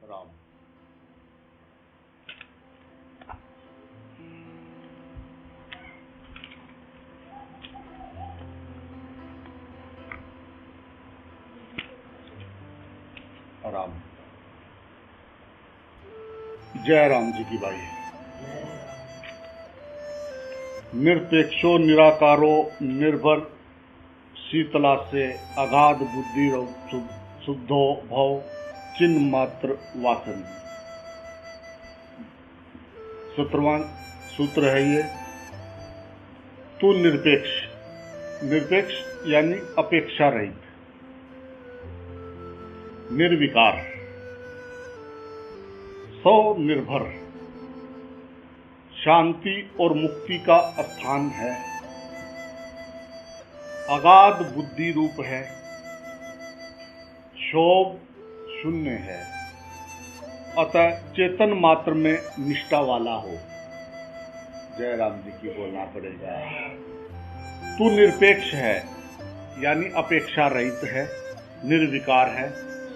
राम। राम। जय राम जी की बाई। निरपेक्षो निराकारो निर्भर शीतला से अगाध बुद्धि शुद्धो भव चिन्ह मात्र वासन। 17वां सूत्र है ये। तू निरपेक्ष, निरपेक्ष यानी अपेक्षा रहित, निर्विकार, स्वनिर्भर, शांति और मुक्ति का स्थान है, अगाध बुद्धि रूप है, क्षोभ शून्य है, अतः चेतन मात्र में निष्ठा वाला हो। जय राम जी की बोलना पड़ेगा। तू निरपेक्ष है यानी अपेक्षा रहित है, निर्विकार है,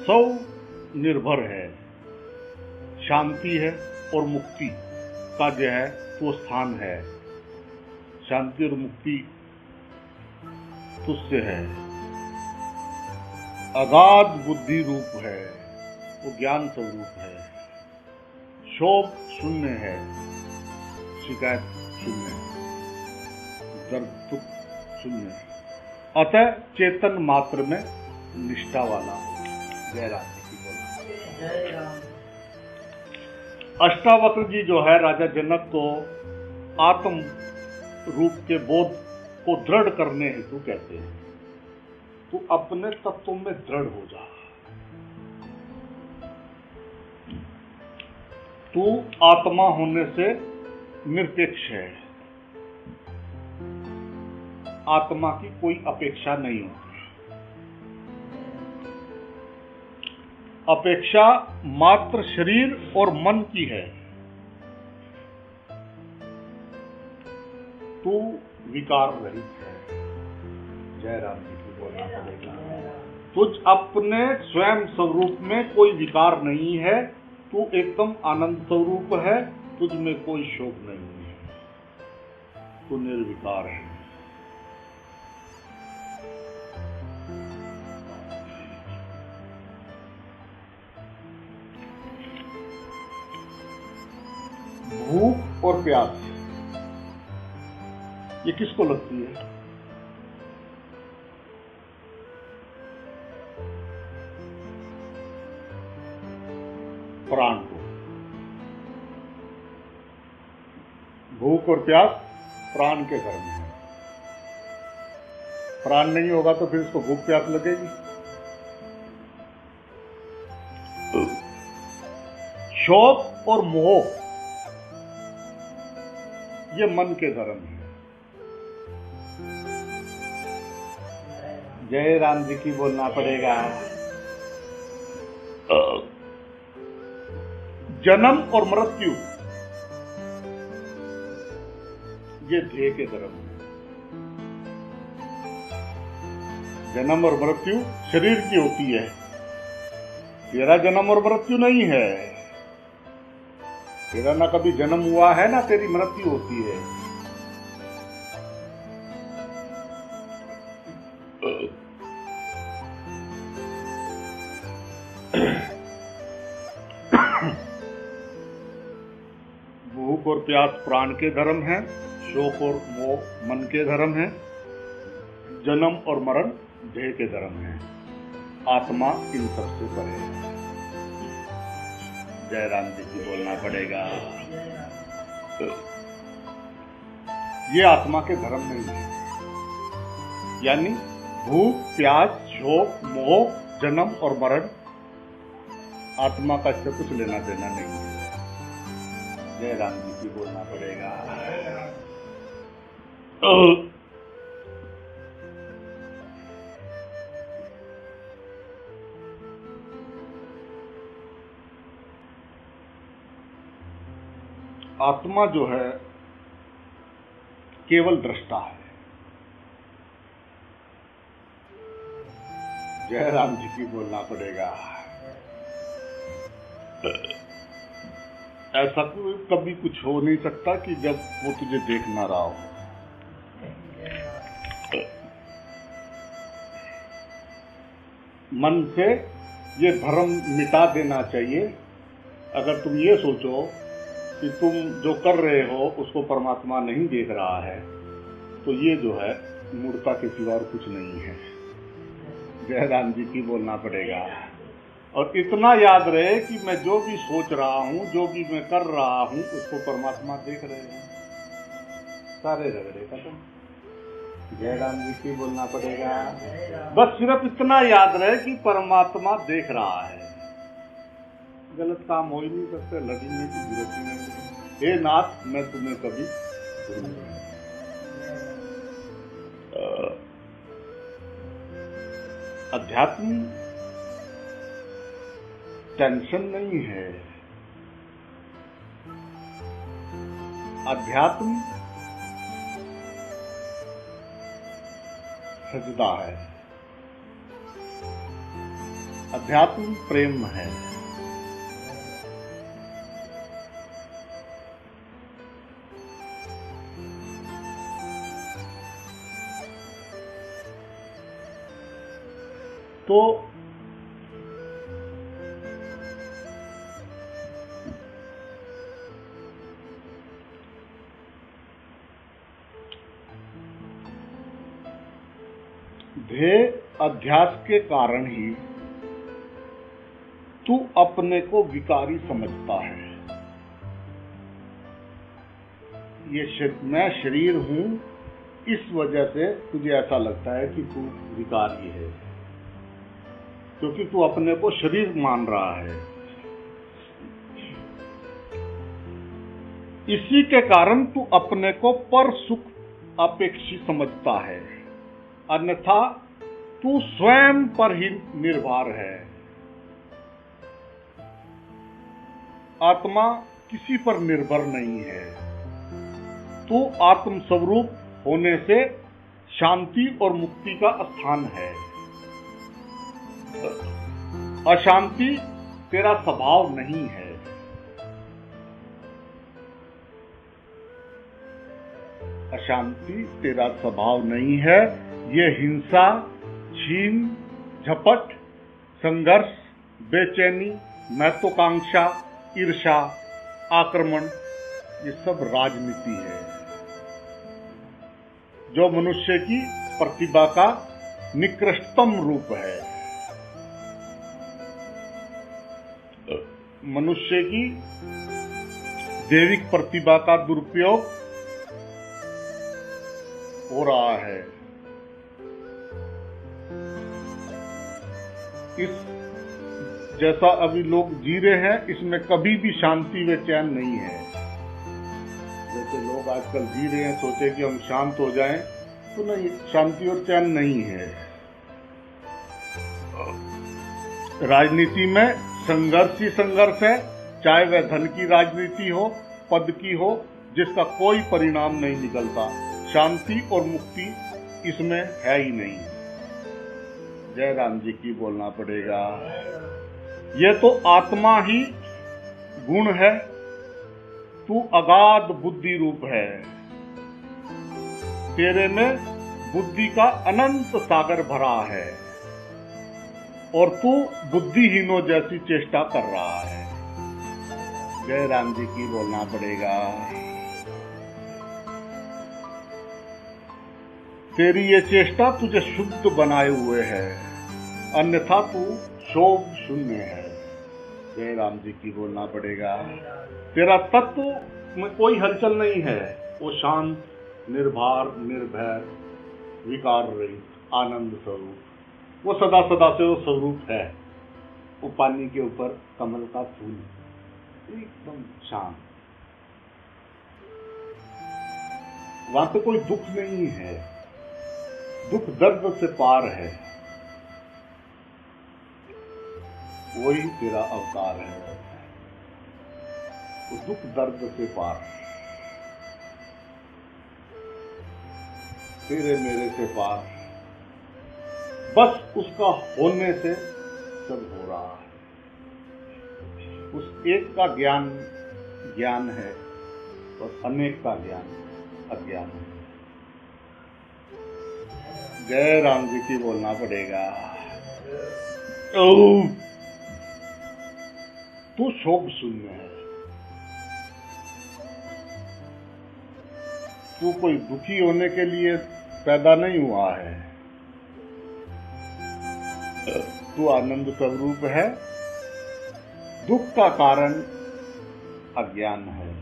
स्वनिर्भर है, शांति है और मुक्ति का जो है वो स्थान है। शांति और मुक्ति तुझसे है। अगाध बुद्धि रूप है, वो ज्ञान स्वरूप है। क्षोभ शून्य है, शिकायत शून्य, दर्द दुख शून्य, अतः चेतन मात्र में निष्ठा वाला हो। जय राम जी की बोला। जय राम। अष्टावक्र जी जो है राजा जनक को आत्म रूप के बोध को दृढ़ करने हेतु कहते हैं। तू अपने तत्व में दृढ़ हो जा। तू आत्मा होने से निरपेक्ष है। आत्मा की कोई अपेक्षा नहीं होती। अपेक्षा मात्र शरीर और मन की है। तू विकार रहित है। जय राम जी की बोलना पड़ेगा। तुझ अपने स्वयं स्वरूप में कोई विकार नहीं है। तू एकदम आनंद स्वरूप है। तुझ में कोई शोक नहीं है। तू निर्विकार है। भूख और प्यास ये किसको लगती है? प्राण को। भूख और प्यास प्राण के घर में है। प्राण नहीं होगा तो फिर इसको भूख प्यास लगेगी। शोक और मोह ये मन के धर्म है। जय राम जी की बोलना पड़ेगा। जन्म और मृत्यु ये देह के धर्म है। जन्म और मृत्यु शरीर की होती है। तेरा जन्म और मृत्यु नहीं है। तेरा ना कभी जन्म हुआ है ना तेरी मृत्यु होती है। भूख और प्यास प्राण के धर्म है। शोक और मोह मन के धर्म है। जन्म और मरण देह के धर्म है। आत्मा इन सबसे परे है। जय राम जी की बोलना पड़ेगा। ये आत्मा के धर्म नहीं है। यानी भूख प्यास शोक मोह जन्म और मरण आत्मा का इससे कुछ लेना देना नहीं है। जय राम जी की बोलना पड़ेगा। आत्मा जो है केवल दृष्टा है। जय राम जी की बोलना पड़ेगा। ऐसा कभी कुछ हो नहीं सकता कि जब वो तुझे देख ना रहा हो। मन से ये भ्रम मिटा देना चाहिए। अगर तुम ये सोचो कि तुम जो कर रहे हो उसको परमात्मा नहीं देख रहा है, तो ये जो है मूर्खता के सिवा और कुछ नहीं है। जयराम जी की बोलना पड़ेगा। और इतना याद रहे कि मैं जो भी सोच रहा हूं, जो भी मैं कर रहा हूं, उसको परमात्मा देख रहे हैं। सारे झगड़े खत्म। जयराम जी की बोलना पड़ेगा। बस सिर्फ इतना याद रहे कि परमात्मा देख रहा है। गलत काम हो ही नहीं सकते, लड़ने की जरूरत ही नहीं। हे नाथ, मैं तुम्हें कभी अध्यात्म टेंशन नहीं है। अध्यात्म सजदा है। अध्यात्म प्रेम है। तो ध्येय अध्यास के कारण ही तू अपने को विकारी समझता है। मैं शरीर हूं, इस वजह से तुझे ऐसा लगता है कि तू विकारी है, क्योंकि तू अपने को शरीर मान रहा है। इसी के कारण तू अपने को पर सुख अपेक्षी समझता है, अन्यथा तू स्वयं पर ही निर्भर है। आत्मा किसी पर निर्भर नहीं है। तू आत्म स्वरूप होने से शांति और मुक्ति का स्थान है। अशांति तेरा स्वभाव नहीं है। अशांति तेरा स्वभाव नहीं है। ये हिंसा, छीन झपट, संघर्ष, बेचैनी, महत्वाकांक्षा, ईर्ष्या, आक्रमण, ये सब राजनीति है, जो मनुष्य की प्रतिभा का निकृष्टतम रूप है। मनुष्य की दैविक प्रतिभा का दुरुपयोग हो रहा है। इस जैसा अभी लोग जी रहे हैं, इसमें कभी भी शांति व चैन नहीं है। जैसे लोग आजकल जी रहे हैं, सोचे कि हम शांत हो जाएं, तो नहीं, शांति और चैन नहीं है। राजनीति में संघर्ष ही संघर्ष है, चाहे वह धन की राजनीति हो, पद की हो, जिसका कोई परिणाम नहीं निकलता। शांति और मुक्ति इसमें है ही नहीं। जय राम जी की बोलना पड़ेगा। ये तो आत्मा ही गुण है। तू अगाध बुद्धि रूप है। तेरे में बुद्धि का अनंत सागर भरा है और तू बुद्धिहीनों जैसी चेष्टा कर रहा है। जय राम जी की बोलना पड़ेगा। तेरी ये चेष्टा तुझे शुद्ध बनाए हुए है, अन्यथा तू शोभ शून्य है। जय राम जी की बोलना पड़ेगा। तेरा तत्व में कोई हलचल नहीं है। वो शांत, निर्भर, निर्भय, विकार रहित, आनंद स्वरूप, वो सदा सदा से वो स्वरूप है। वो पानी के ऊपर कमल का फूल, एकदम शांत। वहां पे कोई दुख नहीं है। दुख दर्द से पार है। वही तेरा अवतार है। वो दुख दर्द से पार, तेरे मेरे से पार, बस उसका होने से सब हो रहा है। उस एक का ज्ञान ज्ञान है और अनेक का ज्ञान अज्ञान है। जय राम जी की बोलना पड़ेगा। तू शोक शून्य है, तू कोई दुखी होने के लिए पैदा नहीं हुआ है, तू आनंद स्वरूप है। दुख का कारण अज्ञान है।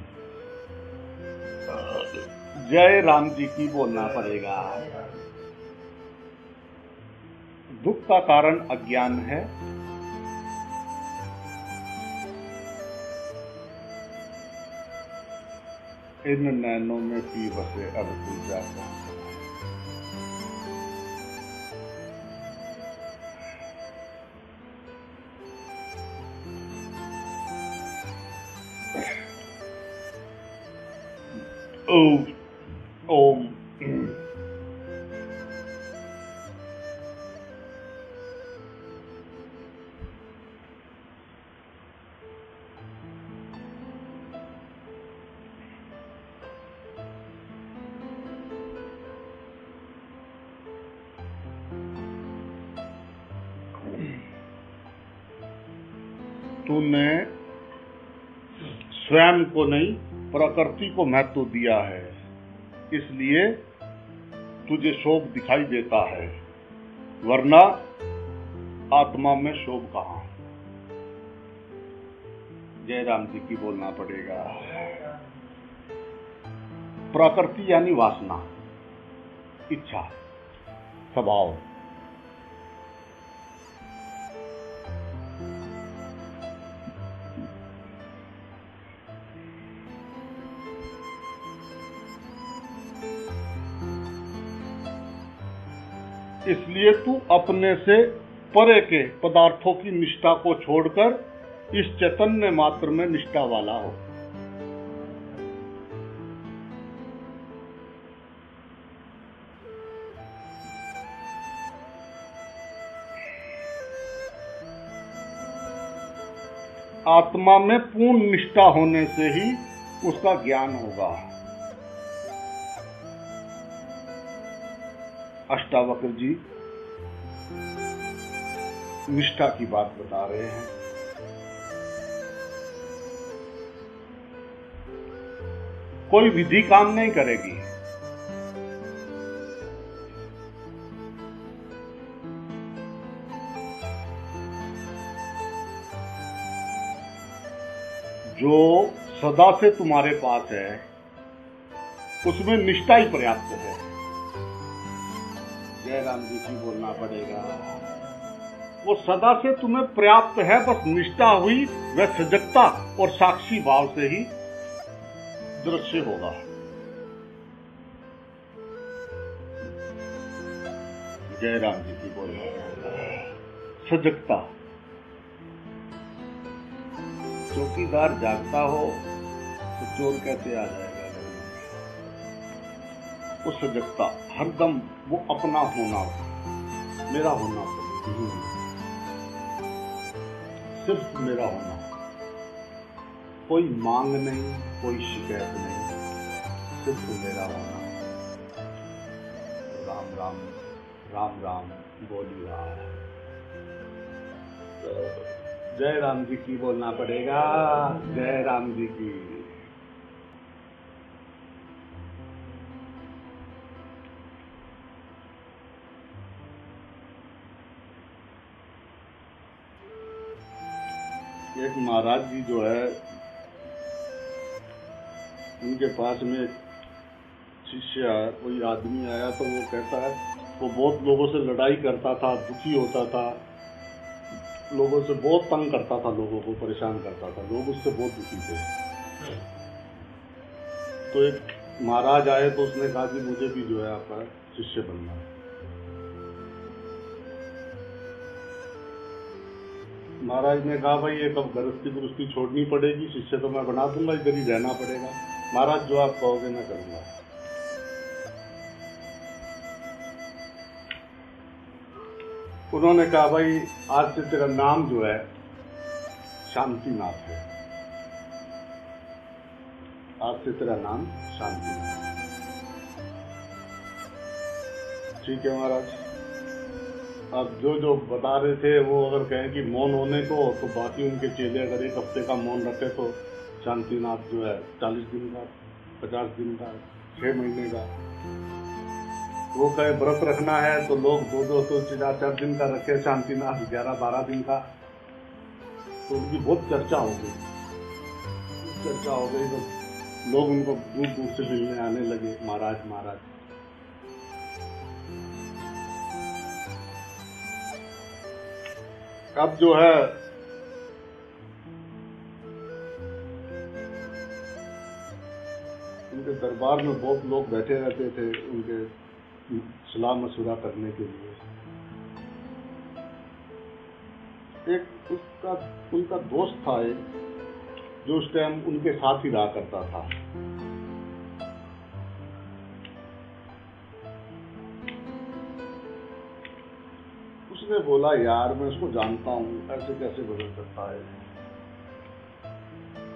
जय राम जी की बोलना पड़ेगा। दुख का कारण अज्ञान है। इन नैनों में पी बसे अब तू जाता। ओम ओम तूने स्वयं को नहीं प्रकृति को महत्व दिया है, इसलिए तुझे शोक दिखाई देता है, वरना आत्मा में शोक कहां। जय राम जी की बोलना पड़ेगा। प्रकृति यानी वासना, इच्छा, स्वभाव। इसलिए तू अपने से परे के पदार्थों की निष्ठा को छोड़कर इस चैतन्य मात्र में निष्ठा वाला हो। आत्मा में पूर्ण निष्ठा होने से ही उसका ज्ञान होगा। अष्टावक्र जी निष्ठा की बात बता रहे हैं। कोई विधि काम नहीं करेगी। जो सदा से तुम्हारे पास है उसमें निष्ठा ही पर्याप्त है। जय राम जी की बोलना पड़ेगा। वो सदा से तुम्हें पर्याप्त है, बस निष्ठा हुई वह सजगता और साक्षी भाव से ही दृश्य होगा। जय राम जी की बोलना पड़ेगा। सजगता, चौकीदार जागता हो तो चोर कैसे आ जाएगा। वो सजगता हरदम वो अपना होना, मेरा होना, सिर्फ मेरा होना, कोई मांग नहीं, कोई शिकायत नहीं, सिर्फ मेरा होना। राम राम राम राम बोली रहा है। तो जय राम जी की बोलना पड़ेगा। जय राम जी की। एक महाराज जी जो है, उनके पास में शिष्य कोई आदमी आया तो वो कहता है वो बहुत लोगों से लड़ाई करता था, दुखी होता था, लोगों से बहुत तंग करता था, लोगों को परेशान करता था, लोग उससे बहुत दुखी थे। तो एक महाराज आए तो उसने कहा कि मुझे भी जो है आपका शिष्य बनना है। महाराज ने कहा भाई ये कब गृहस्थी छोड़नी पड़ेगी, शिष्य तो मैं बना दूंगा, इधर ही रहना पड़ेगा। महाराज जो आप कहोगे मैं करूंगा। उन्होंने कहा भाई आज से तेरा नाम जो है शांतिनाथ है। आज से तेरा नाम शांतिनाथ। ठीक है महाराज। अब जो बता रहे थे वो अगर कहें कि मौन होने को, तो बाकी उनके चेले अगर 1 हफ्ते का मौन रखे तो शांतिनाथ जो है 40 दिन का, 50 दिन का, 6 महीने का। वो कहे व्रत रखना है तो लोग 2-2 4 दिन का रखे शांतिनाथ, 11-12 दिन का। तो उनकी बहुत चर्चा हो गई तो लोग उनको दूर दूर से मिलने आने लगे, महाराज महाराज। अब जो है उनके दरबार में बहुत लोग बैठे रहते थे उनके सलाह मशुरा करने के लिए। एक उनका दोस्त था एक, जो उस टाइम उनके साथ ही रहा करता था। उसने बोला यार मैं उसको जानता हूँ, ऐसे कैसे बदल सकता है,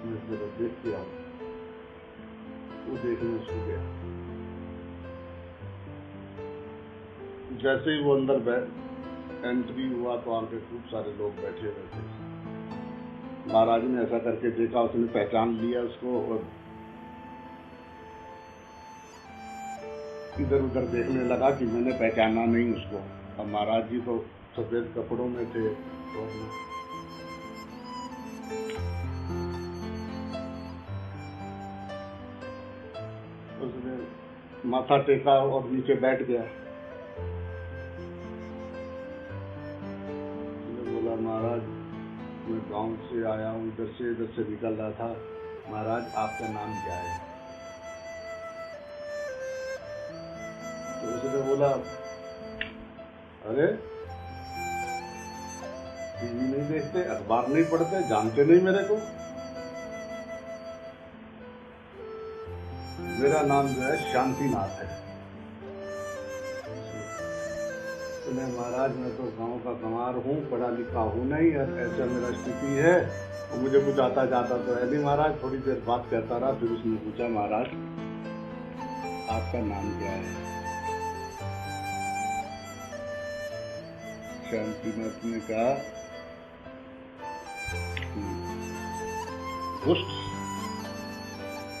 मैं देख के आऊं। वो देखने उसको गया। जैसे ही वो अंदर एंट्री हुआ तो वहां पे खूब सारे लोग बैठे हुए थे। महाराज ने ऐसा करके देखा, उसने पहचान लिया उसको और इधर उधर देखने लगा कि मैंने पहचाना नहीं उसको। अब महाराज जी तो सफेद कपड़ों में थे, तो उसने माथा टेका और नीचे बैठ गया। बोला महाराज मैं गांव से आया हूँ, इधर से निकल रहा था, महाराज आपका नाम क्या है? तो उसने बोला अरे टीवी नहीं देखते, अखबार नहीं पढ़ते, जानते नहीं मेरे को? मेरा नाम जो है शांतिनाथ है। महाराज मैं तो गांव का कमार हूँ, पढ़ा लिखा हूँ नहीं, और ऐसा मेरा स्थिति है, और मुझे कुछ आता जाता तो है नहीं महाराज। थोड़ी देर बात करता रहा, फिर उसने पूछा महाराज आपका नाम क्या है? शांतिनाथ ने कहा दुष्ट,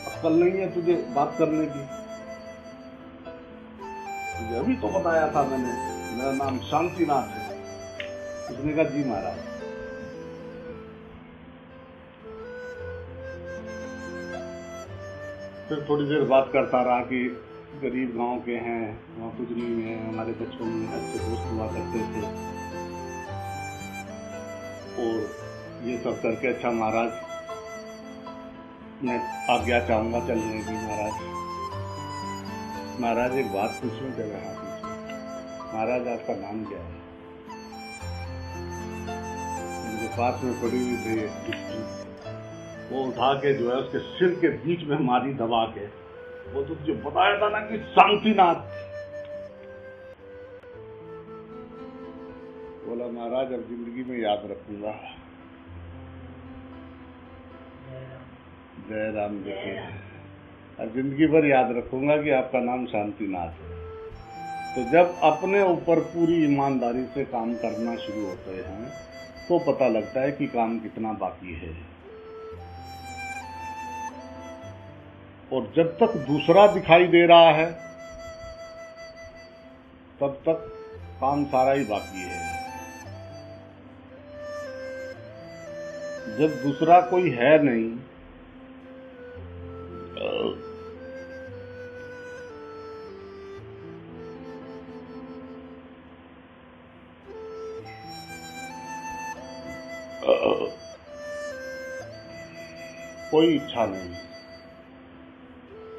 अक्ल नहीं है तुझे बात करने की? तुझे अभी तो बताया था मैंने, मेरा नाम शांतिनाथ है। उसने कहा जी महाराज। फिर थोड़ी देर बात करता रहा कि गरीब गांव के हैं, वहाँ कुछ नहीं है, हमारे बचपन में अच्छे दोस्त हुआ करते थे, और ये सब करके अच्छा महाराज मैं आज्ञा चाहूंगा चलने की। महाराज एक बात पूछूं? चले हाँ पूछो। महाराज आपका नाम क्या है? मेरे पास में पड़ी हुई थी एक, वो उठा के जो है उसके सिर के बीच में मारी दबा के। वो तो जो बताया था ना कि शांतिनाथ। बोला महाराज अब जिंदगी में याद रखूंगा। जय राम जी की। अब जिंदगी भर याद रखूंगा कि आपका नाम शांतिनाथ है। तो जब अपने ऊपर पूरी ईमानदारी से काम करना शुरू होते हैं तो पता लगता है कि काम कितना बाकी है, और जब तक दूसरा दिखाई दे रहा है तब तक काम सारा ही बाकी है। जब दूसरा कोई है नहीं कोई इच्छा नहीं,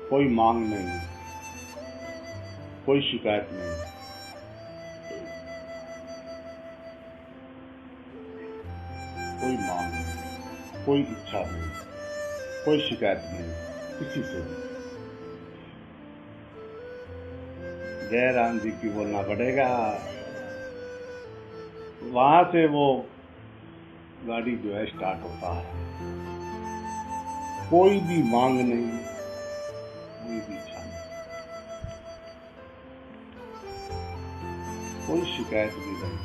कोई मांग नहीं, कोई शिकायत नहीं, कोई मांग नहीं, कोई इच्छा नहीं, कोई शिकायत नहीं किसी से भी। जय राम जी की बोलना पड़ेगा। वहां से वो गाड़ी जो है स्टार्ट होता है। कोई भी मांग नहीं, कोई भी इच्छा नहीं, कोई शिकायत भी नहीं,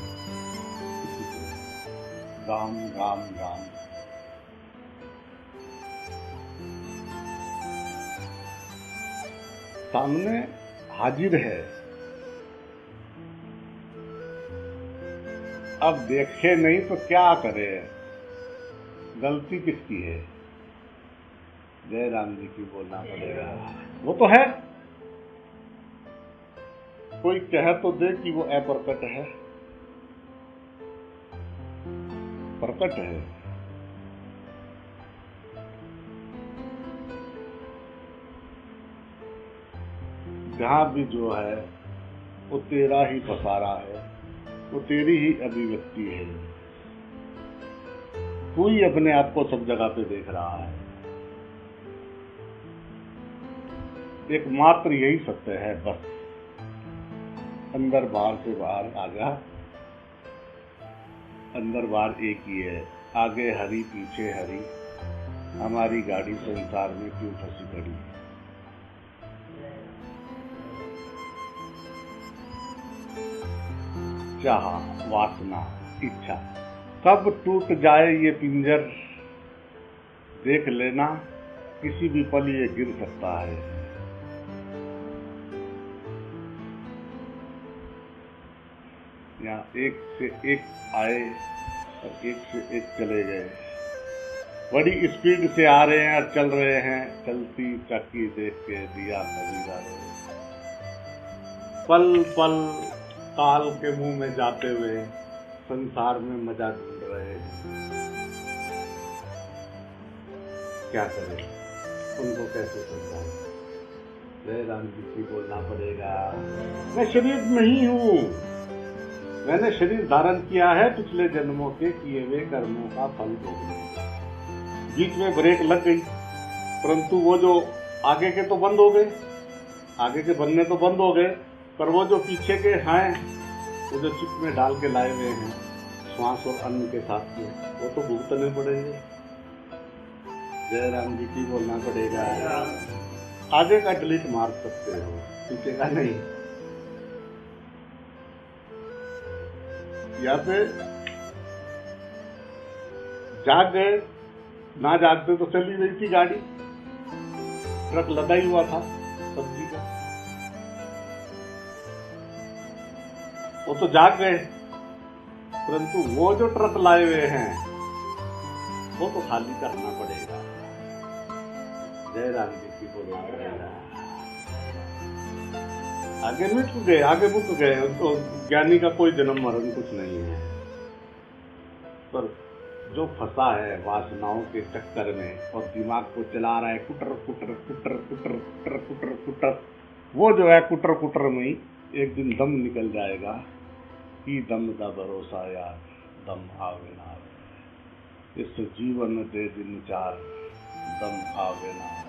राम राम राम। सामने हाजिर है, अब देखे नहीं तो क्या करे, गलती किसकी है? जय राम जी की बोलना पड़ेगा। वो तो है, कोई कह तो दे कि वो अप्रकट है, प्रकट है। जहां भी जो है वो तेरा ही पसारा है, वो तेरी ही अभिव्यक्ति है। तू ही अपने आप को सब जगह पे देख रहा है। एकमात्र यही सत्य है, बस अंदर बाहर से बाहर आ जा। अंदर बाहर एक ही है, आगे हरी पीछे हरी, हमारी गाड़ी संसार में क्यों फंसी पड़ी है। चाह, वासना, इच्छा कब टूट जाए ये पिंजर, देख लेना किसी भी पल ये गिर सकता है। यहाँ एक से एक आए और एक से एक चले गए, बड़ी स्पीड से आ रहे हैं और चल रहे हैं, चलती चक्की देख के दिया नजर आ रहे, पल पल काल के मुंह में जाते हुए संसार में मजा ढूंढ रहे हैं। क्या करें, उनको कैसे समझाएं? जय राम जी की बोलना पड़ेगा। मैं शरीर नहीं हूं, मैंने शरीर धारण किया है पिछले जन्मों के किए हुए कर्मों का फल भोगने। बीच में ब्रेक लग गई, परंतु वो जो आगे के तो बंद हो गए, आगे के बनने तो बंद हो गए, पर वो जो पीछे के हैं, वो जो चिप में डाल के लाए हुए हैं श्वास और अन्न के साथ में, वो तो भुगतने पड़ेंगे। जय राम जी की बोलना पड़ेगा। आगे का डिलीट मार सकते हो, पीछे का नहीं। या पे जाग गए, ना जागते तो चली रही थी गाड़ी, ट्रक लदा ही हुआ था सब्जी का, वो तो जाग गए, परंतु वो जो ट्रक लाए हुए हैं वो तो खाली करना पड़ेगा। जय राम जी की बोलना पड़ेगा। आगे मिट गए, आगे मुक गए, तो ज्ञानी का कोई जन्म मरण कुछ नहीं है। पर जो फंसा है वासनाओं के चक्कर में और दिमाग को चला रहा है कुटर कुटर कुटर कुटर कुटर कुटर कुटर, वो जो है कुटर कुटर में ही एक दिन दम निकल जाएगा। कि दम का भरोसा यार, दम आवे ना आवे, इस जीवन दे दिन चार, दम आवे ना आवे।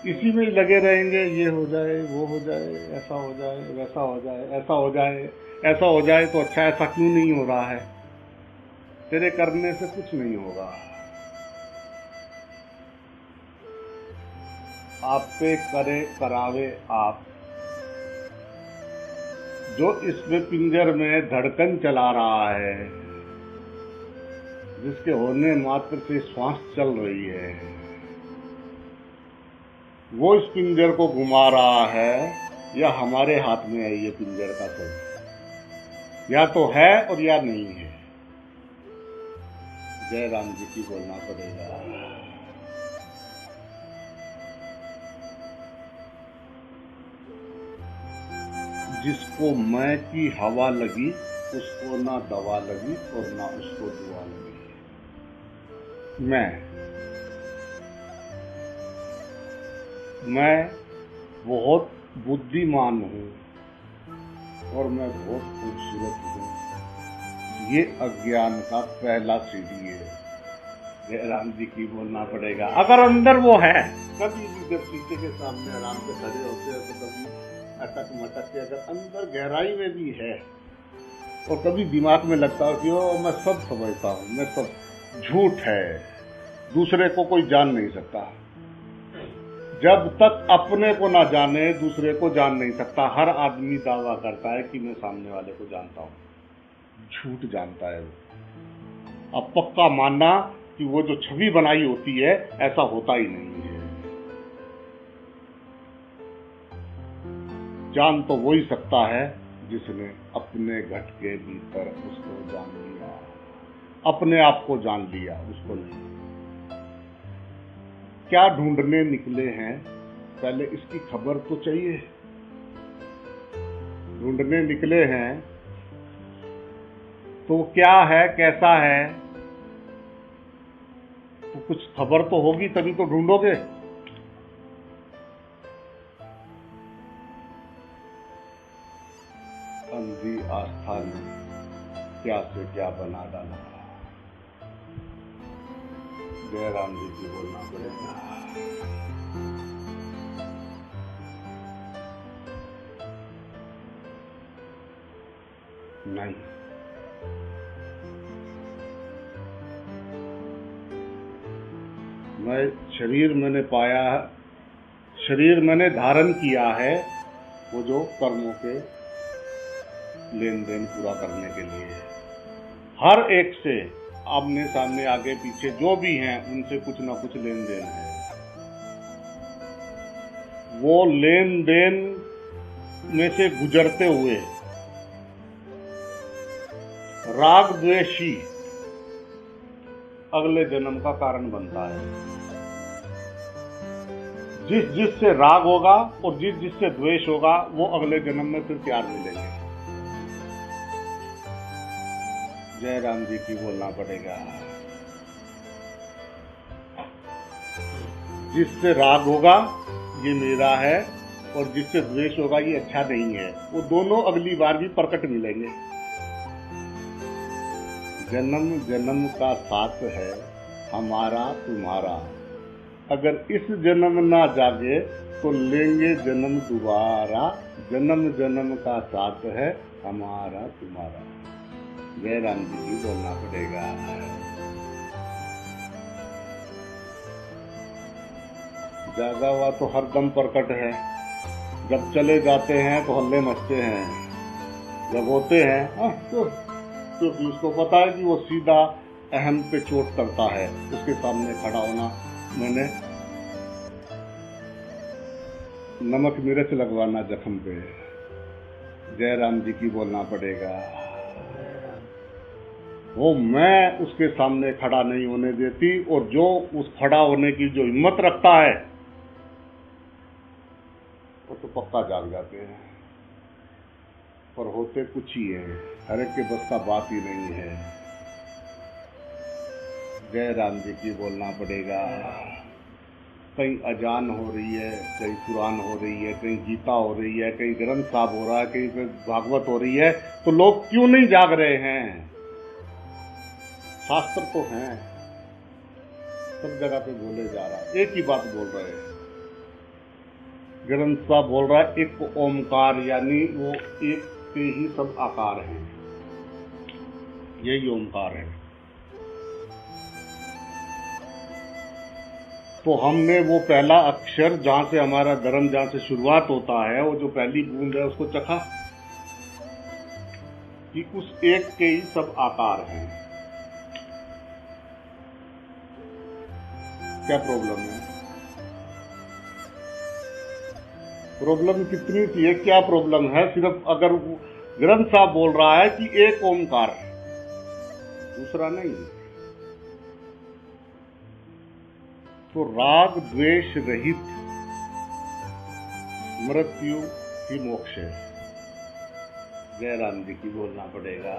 इसी में लगे रहेंगे, ये हो जाए, वो हो जाए, ऐसा हो जाए, वैसा हो जाए, ऐसा हो जाए, ऐसा हो जाए तो अच्छा, ऐसा क्यों नहीं हो रहा है? तेरे करने से कुछ नहीं होगा। आप पे करे करावे आप, जो इसमें पिंजर में धड़कन चला रहा है, जिसके होने मात्र से श्वास चल रही है, वो इस पिंजर को घुमा रहा है या हमारे हाथ में है ये पिंजर का सर? या तो है और या नहीं है। जय राम जी की बोलना पड़ेगा। जिसको मैं की हवा लगी, उसको ना दवा लगी और ना उसको दुआ लगी। मैं बहुत बुद्धिमान हूँ और मैं बहुत खूबसूरत हूँ। ये अज्ञान का पहला सीढ़ी है। जय राम जी की बोलना पड़ेगा। अगर अंदर वो है, कभी भी जब शीशे के सामने आराम से खड़े होते हैं तो कभी अटक मटक के, अगर अंदर गहराई में भी है और कभी दिमाग में लगता है कि ओ मैं सब समझता हूँ, मैं सब झूठ है, दूसरे को कोई जान नहीं सकता। जब तक अपने को ना जाने दूसरे को जान नहीं सकता। हर आदमी दावा करता है कि मैं सामने वाले को जानता हूँ, झूठ जानता है वो। अब पक्का मानना कि वो जो छवि बनाई होती है ऐसा होता ही नहीं है। जान तो वही सकता है जिसने अपने घट के भीतर उसको जान लिया, अपने आप को जान लिया, उसको नहीं। क्या ढूंढने निकले हैं, पहले इसकी खबर तो चाहिए। ढूंढने निकले हैं तो क्या है, कैसा है, तो कुछ खबर तो होगी तभी तो ढूंढोगे। अंधी आस्था ने क्या से क्या बना डाला। जयराम जी की बोलना पड़ेगा। नहीं, मैं शरीर मैंने पाया, शरीर मैंने धारण किया है वो जो कर्मों के लेन देन पूरा करने के लिए। हर एक से आमने सामने आगे पीछे जो भी हैं उनसे कुछ ना कुछ लेन देन है। वो लेन देन में से गुजरते हुए राग द्वेषी अगले जन्म का कारण बनता है। जिस जिससे राग होगा और जिस जिससे द्वेष होगा वो अगले जन्म में फिर प्यार मिलेंगे। जयराम जी की बोलना पड़ेगा। जिससे राग होगा ये मेरा है और जिससे द्वेष होगा ये अच्छा नहीं है, वो दोनों अगली बार भी प्रकट मिलेंगे। जन्म जन्म का साथ है हमारा तुम्हारा, अगर इस जन्म ना जागे तो लेंगे जन्म दोबारा। जन्म जन्म का साथ है हमारा तुम्हारा। जयराम जी की बोलना पड़ेगा। जागा हुआ तो हरदम प्रकट है, जब चले जाते हैं तो हल्ले मचते हैं, जब होते हैं क्योंकि उसको पता है कि वो सीधा अहम पे चोट करता है। उसके सामने खड़ा होना, मैंने नमक मिर्च लगवाना जख्म पे। जयराम जी की बोलना पड़ेगा। वो मैं उसके सामने खड़ा नहीं होने देती, और जो उस खड़ा होने की जो हिम्मत रखता है वो तो पक्का जाग जाते हैं, पर होते कुछ ही है, हर एक के बस का बात ही नहीं है। जयराम जी की बोलना पड़ेगा। कहीं अजान हो रही है, कहीं कुरान हो रही है, कहीं गीता हो रही है, कहीं ग्रंथ साहब हो रहा है, कहीं भागवत हो रही है, तो लोग क्यों नहीं जाग रहे हैं? शास्त्र तो हैं, सब जगह पे बोले जा रहा है, एक ही बात बोल रहे हैं। ग्रंथ साहब बोल रहा है एक ओमकार, यानी वो एक के ही सब आकार हैं, यही ओमकार है। तो हमने वो पहला अक्षर जहां से हमारा धर्म, जहां से शुरुआत होता है, वो जो पहली बूंद है उसको चखा कि उस एक के ही सब आकार हैं। क्या प्रॉब्लम है? प्रॉब्लम कितनी सी है, क्या प्रॉब्लम है? सिर्फ अगर ग्रंथ साहब बोल रहा है कि एक ओमकार, दूसरा नहीं, तो राग द्वेष रहित मृत्यु ही मोक्ष है। जयराम जी की बोलना पड़ेगा।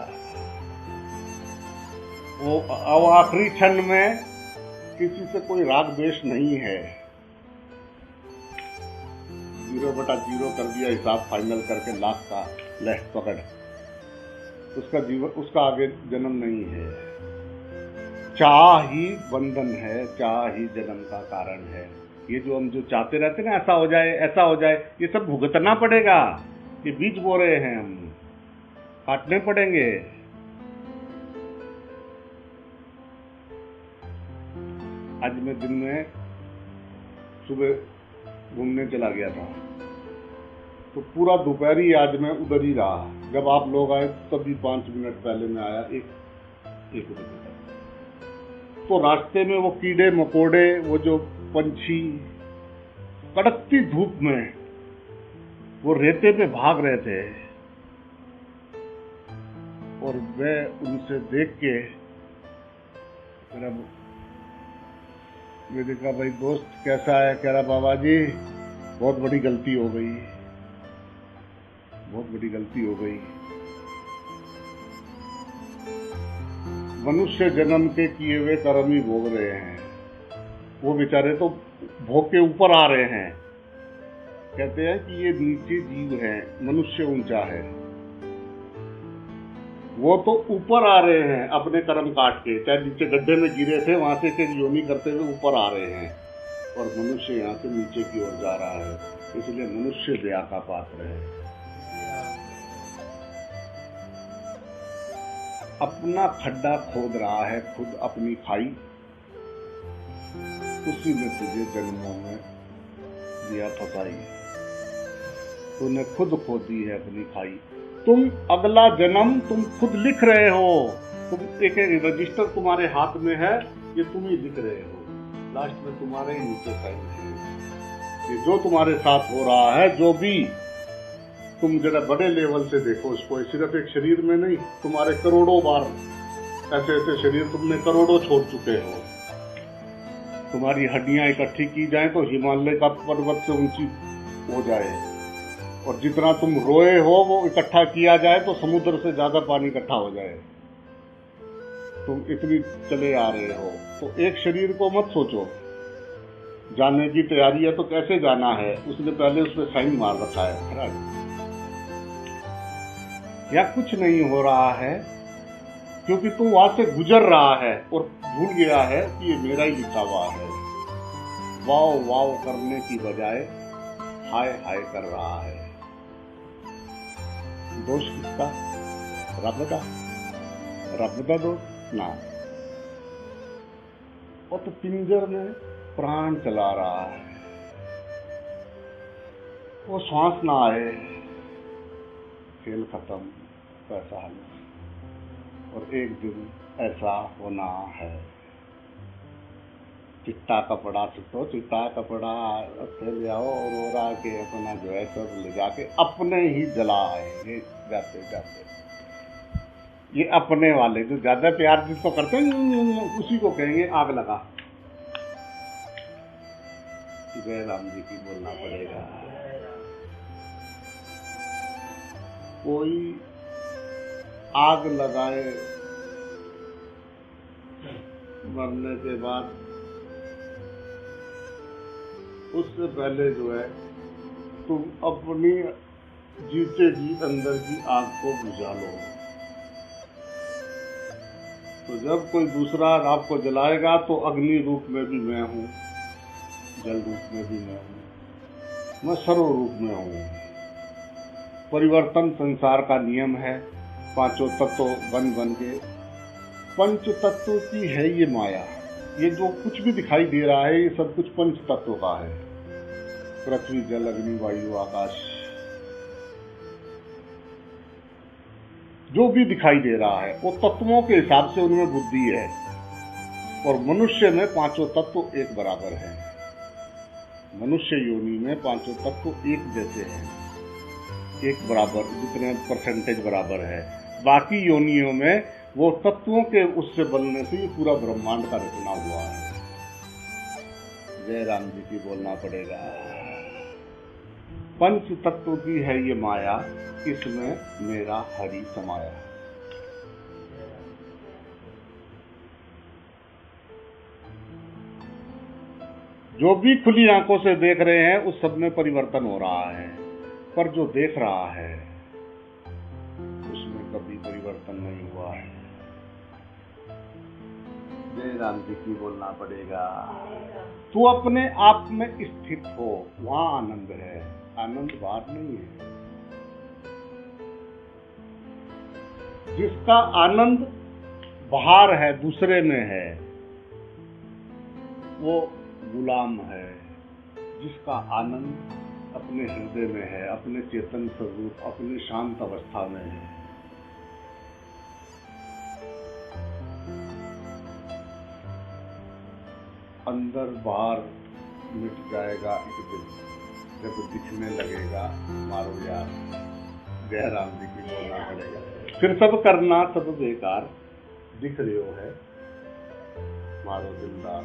वो अब आखिरी क्षण में किसी से कोई राग द्वेष नहीं है, 0/0 कर दिया हिसाब फाइनल करके, लाख का लेह पकड़, उसका जीवन, उसका आगे जन्म नहीं है। चाह ही बंधन है, चाह ही जन्म का कारण है। ये जो हम जो चाहते रहते ना, ऐसा हो जाए, ऐसा हो जाए, ये सब भुगतना पड़ेगा, ये बीज बो रहे हैं हम। काटने पड़ेंगे। आज मैं दिन में सुबह घूमने चला गया था, तो पूरा दोपहरी आज मैं उधर ही रहा। जब आप लोग आए तभी 5 मिनट पहले मैं आया, एक बजे तक। तो रास्ते में वो कीड़े मकोड़े, वो जो पंछी कड़कती धूप में वो रेते पे भाग रहे थे, और मैं उनसे देख के मैंने कहा, भाई दोस्त कैसा है? कह रहा, बाबा जी बहुत बड़ी गलती हो गई, बहुत बड़ी गलती हो गई। मनुष्य जन्म के किए हुए कर्म ही भोग रहे हैं, वो बेचारे तो भोग के ऊपर आ रहे हैं। कहते हैं कि ये नीचे जीव है, मनुष्य ऊंचा है, वो तो ऊपर आ रहे हैं अपने कर्म काट के, चाहे नीचे गड्ढे में गिरे थे वहां से फिर योनि करते हुए ऊपर आ रहे हैं, और मनुष्य यहाँ से नीचे की ओर जा रहा है। इसलिए मनुष्य दया का पात्र है। अपना खड्डा खोद रहा है खुद अपनी खाई, उसी में तुझे जन्मों में दिया फसाई। तूने खुद खोदी है अपनी खाई। तुम अगला जन्म तुम खुद लिख रहे हो। तुम एक रजिस्टर तुम्हारे हाथ में है, ये तुम ही लिख रहे हो। लास्ट में तुम्हारे ही नीचे साइन है। ये जो तुम्हारे साथ हो रहा है, जो भी तुम जरा बड़े लेवल से देखो इसको, सिर्फ एक शरीर में नहीं, तुम्हारे करोड़ों बार ऐसे ऐसे शरीर तुमने करोड़ों छोड़ चुके हो। तुम्हारी हड्डियां इकट्ठी की जाए तो हिमालय का पर्वत से ऊंची हो जाए, और जितना तुम रोए हो वो इकट्ठा किया जाए तो समुद्र से ज्यादा पानी इकट्ठा हो जाए। तुम इतनी चले आ रहे हो, तो एक शरीर को मत सोचो। जाने की तैयारी है तो कैसे जाना है, उसने पहले उसमें साइन मार रखा है खराब। या कुछ नहीं हो रहा है क्योंकि तू वहां से गुजर रहा है और भूल गया है कि ये मेरा ही लिखा हुआ है। वाव वाव करने की बजाय हाय हाय कर रहा है। दोष किसका? रब का। रब का दोष ना। और तो पिंजर में प्राण चला रहा है, वो श्वास ना आए, खेल खत्म, पैसा हल। और एक दिन ऐसा होना है। चिट्टा कपड़ा सुटो, चिट्टा कपड़ा ले आओ और ओरा के अपना जो है सब ले जाके अपने ही जला आएंगे जाते जाते। ये अपने वाले जो ज्यादा प्यार जिसको करते हैं उसी को कहेंगे आग लगा। जय राम जी की बोलना पड़ेगा। कोई आग लगाए मरने के बाद, उससे पहले जो है तुम अपनी जीते जी अंदर की आग को बुझा लो। तो जब कोई दूसरा आपको जलाएगा तो अग्नि रूप में भी मैं हूँ, जल रूप में भी मैं हूँ, मैं सर्व रूप में हूँ। परिवर्तन संसार का नियम है। पांचों तत्व बन बन के पंच तत्व की है ये माया। ये जो कुछ भी दिखाई दे रहा है ये सब कुछ पंच तत्व का है। पृथ्वी, जल, अग्नि, वायु, आकाश, जो भी दिखाई दे रहा है वो तत्वों के हिसाब से उनमें बुद्धि है। और मनुष्य में पांचों तत्व एक बराबर है। मनुष्य योनि में पांचों तत्व एक जैसे हैं, एक बराबर, जितने परसेंटेज बराबर है। बाकी योनियों में वो तत्वों के उससे बनने से ये पूरा ब्रह्मांड का रचना हुआ है। जय राम जी की बोलना पड़ेगा। पंच तत्व की है ये माया, इसमें मेरा हरि समाया। जो भी खुली आंखों से देख रहे हैं उस सब में परिवर्तन हो रहा है, पर जो देख रहा है उसमें कभी परिवर्तन नहीं हुआ है। जय राम जी की बोलना पड़ेगा। तू अपने आप में स्थित हो, वहां आनंद है, आनंद बाहर नहीं है। जिसका आनंद बाहर है, दूसरे में है, वो गुलाम है। जिसका आनंद अपने हृदय में है, अपने चेतन स्वरूप, अपनी शांत अवस्था में है, अंदर बाहर मिट जाएगा एक दिन, जब दिखने लगेगा मारो यार, जयराम जी की बोलना पड़ेगा। फिर सब करना सब बेकार, दिख रहे हो है मारो दिलदार।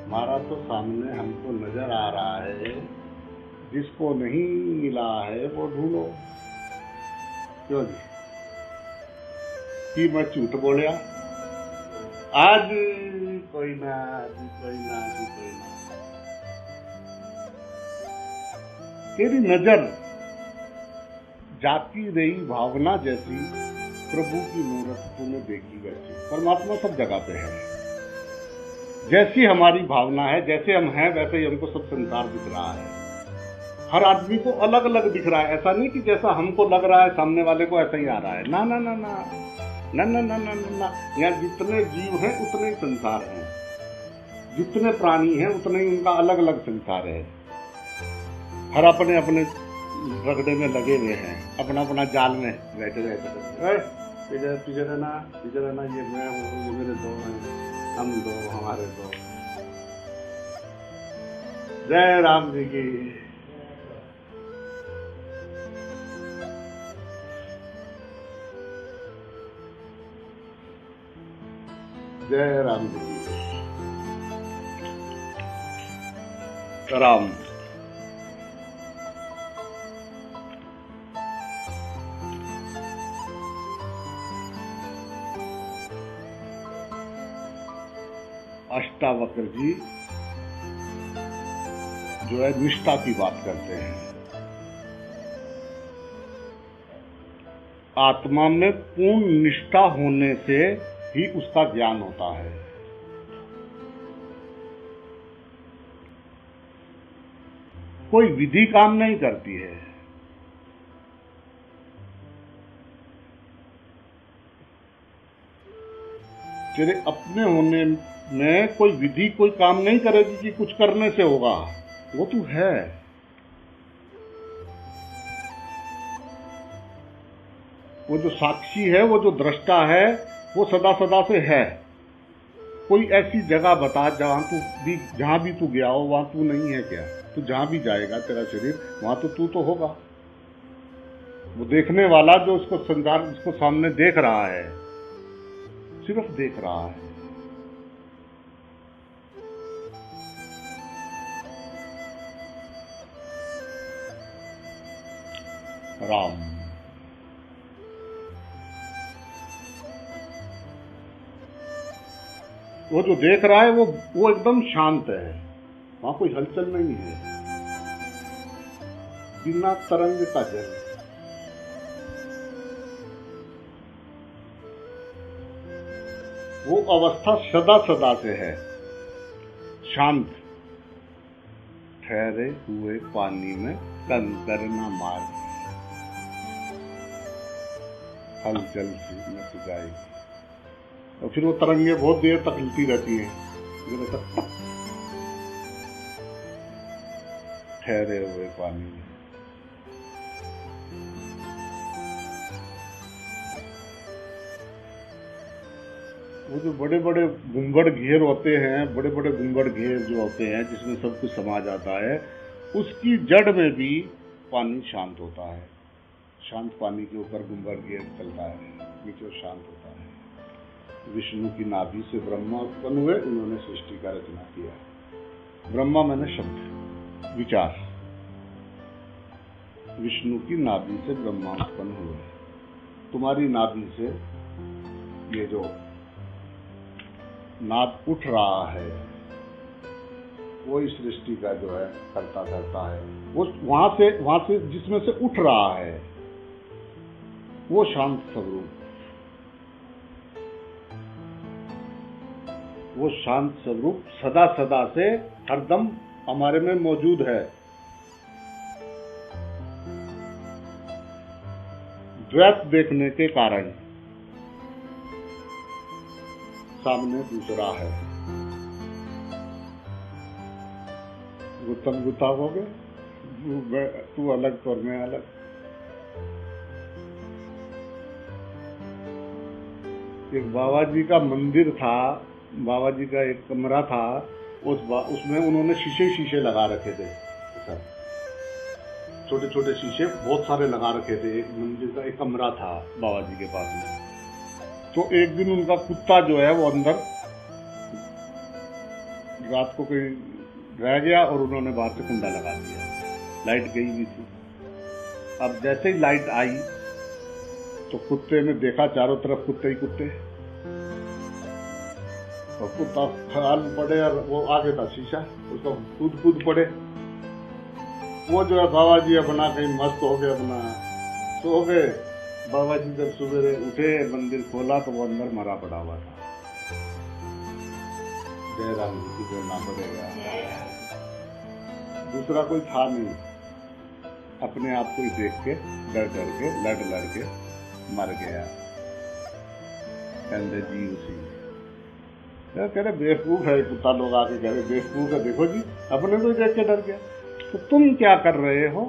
हमारा तो सामने हमको नजर आ रहा है, जिसको नहीं मिला है वो ढूंढो। क्यों जी कि मैं झूठ बोलिया? आज कोई ना, कोई ना, कोई ना। तेरी नजर जाती रही भावना जैसी, प्रभु की मूरत तूने देखी वैसी। परमात्मा सब जगह पे है। जैसी हमारी भावना है, जैसे हम हैं वैसे ही हमको सब संसार दिख रहा है। हर आदमी को अलग अलग दिख रहा है। ऐसा नहीं कि जैसा हमको लग रहा है सामने वाले को ऐसा ही आ रहा है। ना ना ना ना ना ना ना ना ना। यहाँ जितने जीव हैं उतने ही संसार हैं, जितने प्राणी हैं उतने ही उनका अलग अलग संसार है। हर अपने अपने रगड़े में लगे हुए हैं, अपना अपना जाल में बैठे रहते। पीछे रहना, ये मैं हूँ, ये मेरे दो हैं, हम दो, हमारे दो। जय राम जी की। जय राम जी की। राम अष्टावक्र जी जो है निष्ठा की बात करते हैं। आत्मा में पूर्ण निष्ठा होने से ही उसका ज्ञान होता है। कोई विधि काम नहीं करती है। तेरे अपने होने में कोई विधि कोई काम नहीं करेगी कि कुछ करने से होगा। वो तू है। वो जो साक्षी है, वो जो दृष्टा है, वो सदा सदा से है। कोई ऐसी जगह बता जहां भी तू गया हो वहां तू नहीं है क्या? तू जहां भी जाएगा तेरा शरीर, वहां तो तू तो होगा। वो देखने वाला जो उसको संसार उसको सामने देख रहा है, सिर्फ देख रहा है। राम वो जो देख रहा है वो एकदम शांत है। वहां कोई हलचल नहीं है। बिना तरंग का जल। वो अवस्था सदा सदा से है, शांत। ठहरे हुए पानी में कंकर न मार, हलचल सी मच जाएगी। और फिर वो तरंगे बहुत देर तक हिलती रहती हैं। ठहरे हुए पानी में। वो जो बड़े बड़े घुंगड़ घेर होते हैं, बड़े बड़े घुंगड़ घेर जो होते हैं जिसमें सब कुछ समा जाता है, उसकी जड़ में भी पानी शांत होता है। शांत पानी के ऊपर घुंगड़ घेर चलता है, नीचे शांत होता है। विष्णु की नाभि से ब्रह्मा उत्पन्न हुए, उन्होंने सृष्टि का रचना किया। ब्रह्मा मैंने शब्द, विचार। विष्णु की नाभि से ब्रह्मा उत्पन्न हुए। तुम्हारी नाभि से ये जो नाद उठ रहा है, वो इस सृष्टि का जो है करता करता है। वो वहां से जिसमें से उठ रहा है वो शांत स्वरूप, वो शांत स्वरूप सदा सदा से हरदम हमारे में मौजूद है। द्वैत देखने के कारण सामने दूसरा है। गुत्तम गुत्ता हो गए, तू अलग तो मैं अलग। एक बाबा जी का मंदिर था, बाबा जी का एक कमरा था, उसमें उन्होंने शीशे लगा रखे थे, छोटे छोटे शीशे बहुत सारे लगा रखे थे। एक मंदिर का एक कमरा था बाबा जी के पास में। तो एक दिन उनका कुत्ता जो है वो अंदर रात को कहीं रह गया और उन्होंने बाहर से कुंडा लगा दिया। लाइट गई हुई थी। अब जैसे ही लाइट आई तो कुत्ते ने देखा चारों तरफ कुत्ते ही कुत्ते, और कुत्ता खाल पड़े और वो आगे था शीशा, उसको कूद पड़े। वो जो है बाबा जी अपना कहीं मस्त हो गए, अपना सो गए। बाबा जी जब सुबह उठे, मंदिर खोला तो वो अंदर मरा पड़ा हुआ था। जय राम जी की बोलना पड़ेगा। दूसरा कोई था नहीं, अपने आप को ही देख के डर के लड़ के मर गया। कहते जी उसी कह रहे बेवकूफ है कुत्ता। लोग आके कह रहे बेवकूफ है, देखो जी अपने को देख के डर गया। तो तुम क्या कर रहे हो?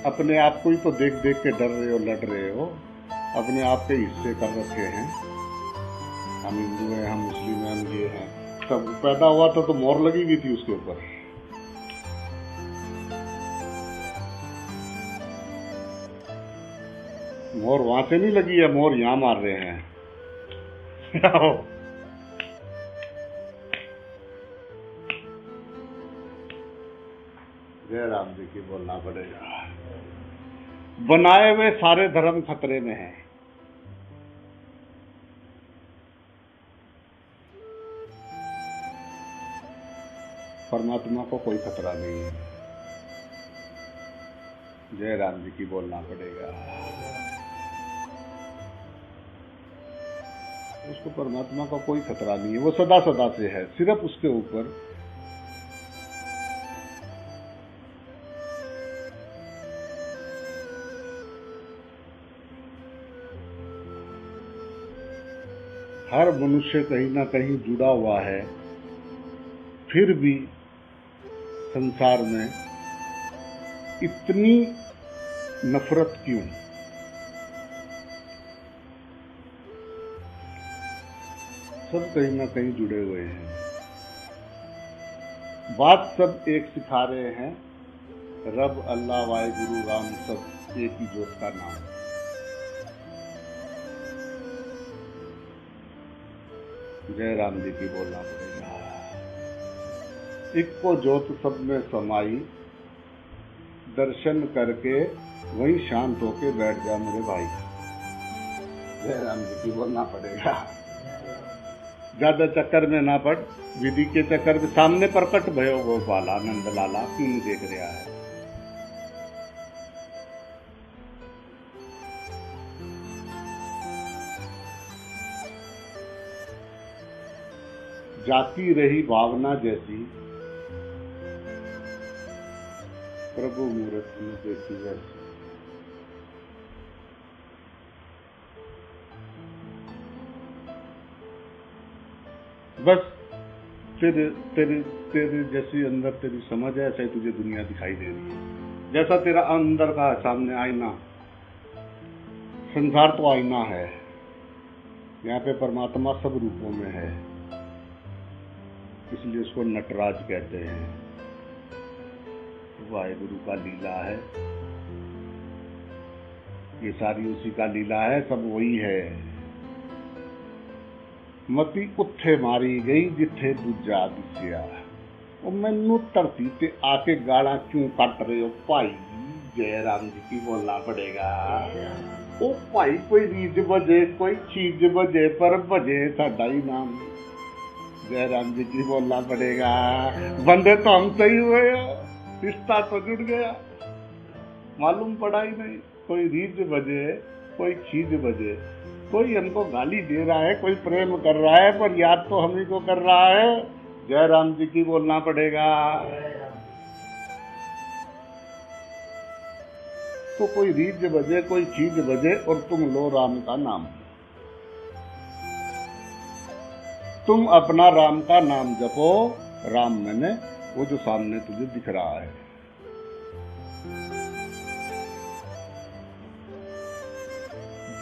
अपने आप को ही तो देख के डर रहे हो, लड़ रहे हो। अपने आप के हिस्से कर रखे हैं, हम हिंदू हैं, हम मुस्लिम हैं, हम ये हैं। तब पैदा हुआ था तो मोहर लगी हुई थी उसके ऊपर। मोहर वहां से नहीं लगी है, मोहर यहां मार रहे हैं। जय राम जी की बोलना पड़ेगा। बनाए हुए सारे धर्म खतरे में हैं। परमात्मा को कोई खतरा नहीं है। जय राम जी की बोलना पड़ेगा। उसको परमात्मा का कोई खतरा नहीं है, वो सदा सदा से है। सिर्फ उसके ऊपर हर मनुष्य कहीं ना कहीं जुड़ा हुआ है। फिर भी संसार में इतनी नफरत क्यों? सब कहीं ना कहीं जुड़े हुए हैं। बात सब एक सिखा रहे हैं, रब, अल्लाह, वाहिगुरु, राम, सब एक ही जोत का नाम। जय राम जी की बोलना पड़ेगा। इक्को जोत सब में समाई, दर्शन करके वहीं शांत होके बैठ जा मेरे भाई। जय राम जी की बोलना पड़ेगा। ज्यादा चक्कर में ना पड़, विधि के चक्कर में। सामने प्रकट भयो गोपाला, नंद लाला, क्यों नहीं देख रहा है? जाती रही भावना जैसी, प्रभु मूर्त में देखी वैसी। बस तेरे जैसी अंदर तेरी समझ है, ऐसे ही तुझे दुनिया दिखाई दे रही है। जैसा तेरा अंदर का सामने आईना, संसार तो आईना है। यहाँ पे परमात्मा सब रूपों में है, इसलिए उसको नटराज कहते हैं। वाहिगुरु का लीला है, ये सारी उसी का लीला है, सब वही है। मती उत्थे मारी गई जिथे दूजा दिसिया। और मैनू धरती पे आके गाला क्यों कट रहे हो भाई? जय राम जी की बोलना पड़ेगा। ओ भाई, कोई रीज बजे, कोई चीज बजे, पर बजे साडा ही नाम। जय राम जी की बोलना पड़ेगा। बंदे तो हम सही हुए, रिश्ता तो जुड़ गया, मालूम पड़ा ही नहीं। कोई रीत बजे, कोई चीज बजे, कोई हमको गाली दे रहा है, कोई प्रेम कर रहा है, पर याद तो हम ही को कर रहा है। जय राम जी की बोलना पड़ेगा। तो कोई रीज बजे, कोई चीज बजे और तुम लो राम का नाम। तुम अपना राम का नाम जपो। राम मैंने वो जो सामने तुझे दिख रहा है।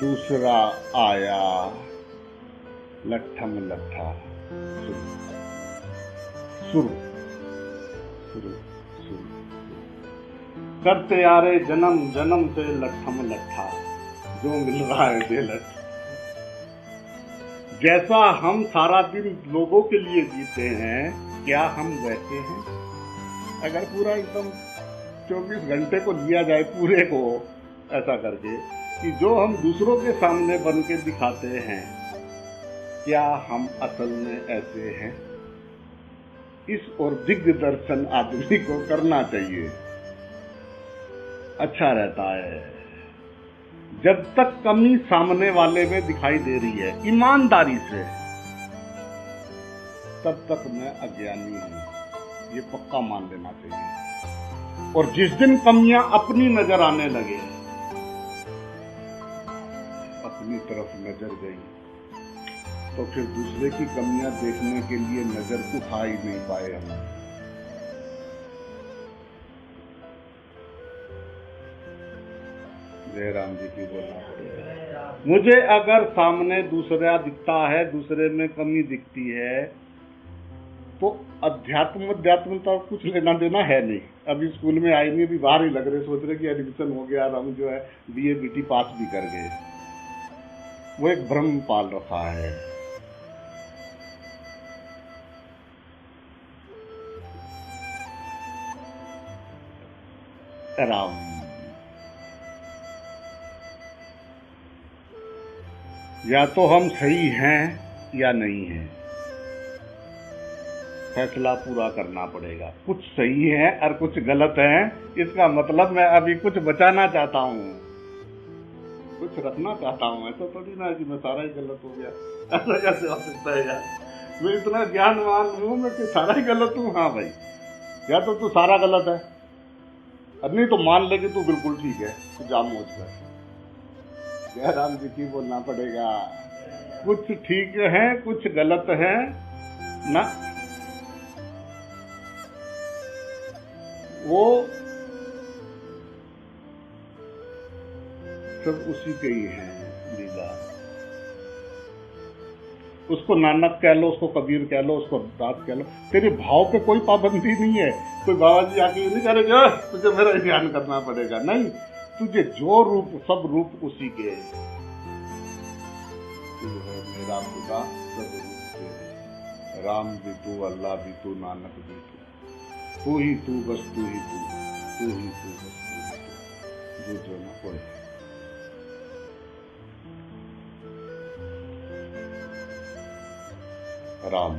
दूसरा आया लट्ठम लट्ठा, सुर सुर सुर करते आ रहे जन्म जन्म से लट्ठम लट्ठा, जो मिल रहा है दे लट्ठ। जैसा हम सारा दिन लोगों के लिए जीते हैं, क्या हम वैसे हैं? अगर पूरा एकदम 24 घंटे को लिया जाए पूरे को ऐसा करके कि जो हम दूसरों के सामने बन के दिखाते हैं, क्या हम असल में ऐसे हैं? इस और दिग्दर्शन आदमी को करना चाहिए, अच्छा रहता है। जब तक कमी सामने वाले में दिखाई दे रही है ईमानदारी से, तब तक मैं अज्ञानी हूं, ये पक्का मान लेना चाहिए। और जिस दिन कमियां अपनी नजर आने लगे, अपनी तरफ नजर गई, तो फिर दूसरे की कमियां देखने के लिए नजर उठा ही नहीं पाए हम। जय राम जी की बोलना पड़ेगा। मुझे अगर सामने दूसरा दिखता है, दूसरे में कमी दिखती है, तो अध्यात्म तो कुछ लेना देना है नहीं। अभी स्कूल में आई नहीं, अभी बाहर ही लग रहे, सोच रहे कि एडमिशन हो गया, हम जो है BA BT पास भी कर गए। वो एक भ्रम पाल रखा है। राम या तो हम सही हैं या नहीं हैं, फैसला पूरा करना पड़ेगा। कुछ सही है और कुछ गलत है, इसका मतलब मैं अभी कुछ बचाना चाहता हूँ, कुछ रखना चाहता हूँ। ऐसा थोड़ी ना कि मैं सारा ही गलत हो गया, ऐसा कैसे हो सकता है यार? मैं इतना ज्ञानवान हूँ मैं कि सारा ही गलत हूँ? हाँ भाई, या तो तू सारा गलत है, नहीं तो मान ले कि तू बिल्कुल ठीक है, तो जा मौज कर। जय राम जी की बोलना पड़ेगा। कुछ ठीक है, कुछ गलत है ना, वो सब उसी के ही है लीला। उसको नानक कह लो, उसको कबीर कह लो, उसको दास कह लो, तेरे भाव पे कोई पाबंदी नहीं है। कोई बाबा जी आके नहीं करेगा तुझे मेरा ध्यान करना पड़ेगा, नहीं, तुझे जो रूप, सब रूप उसी के है। मेरा खुदा सब रूप तेरे, राम भी तू, अल्लाह भी तू, नानक भी तू ही तू, बस तू ही तू, तू ही तू, बस तू ही तू, जो न कोई। राम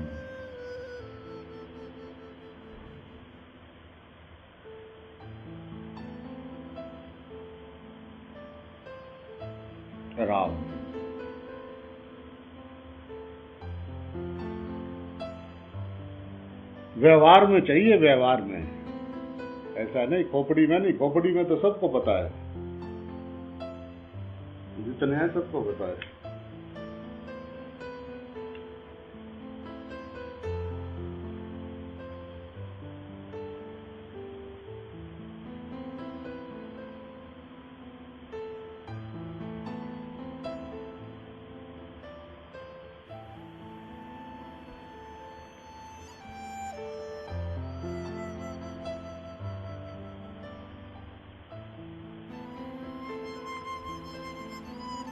राम व्यवहार में चाहिए, व्यवहार में, ऐसा नहीं खोपड़ी में नहीं। खोपड़ी में तो सबको पता है, जितने हैं सबको पता है।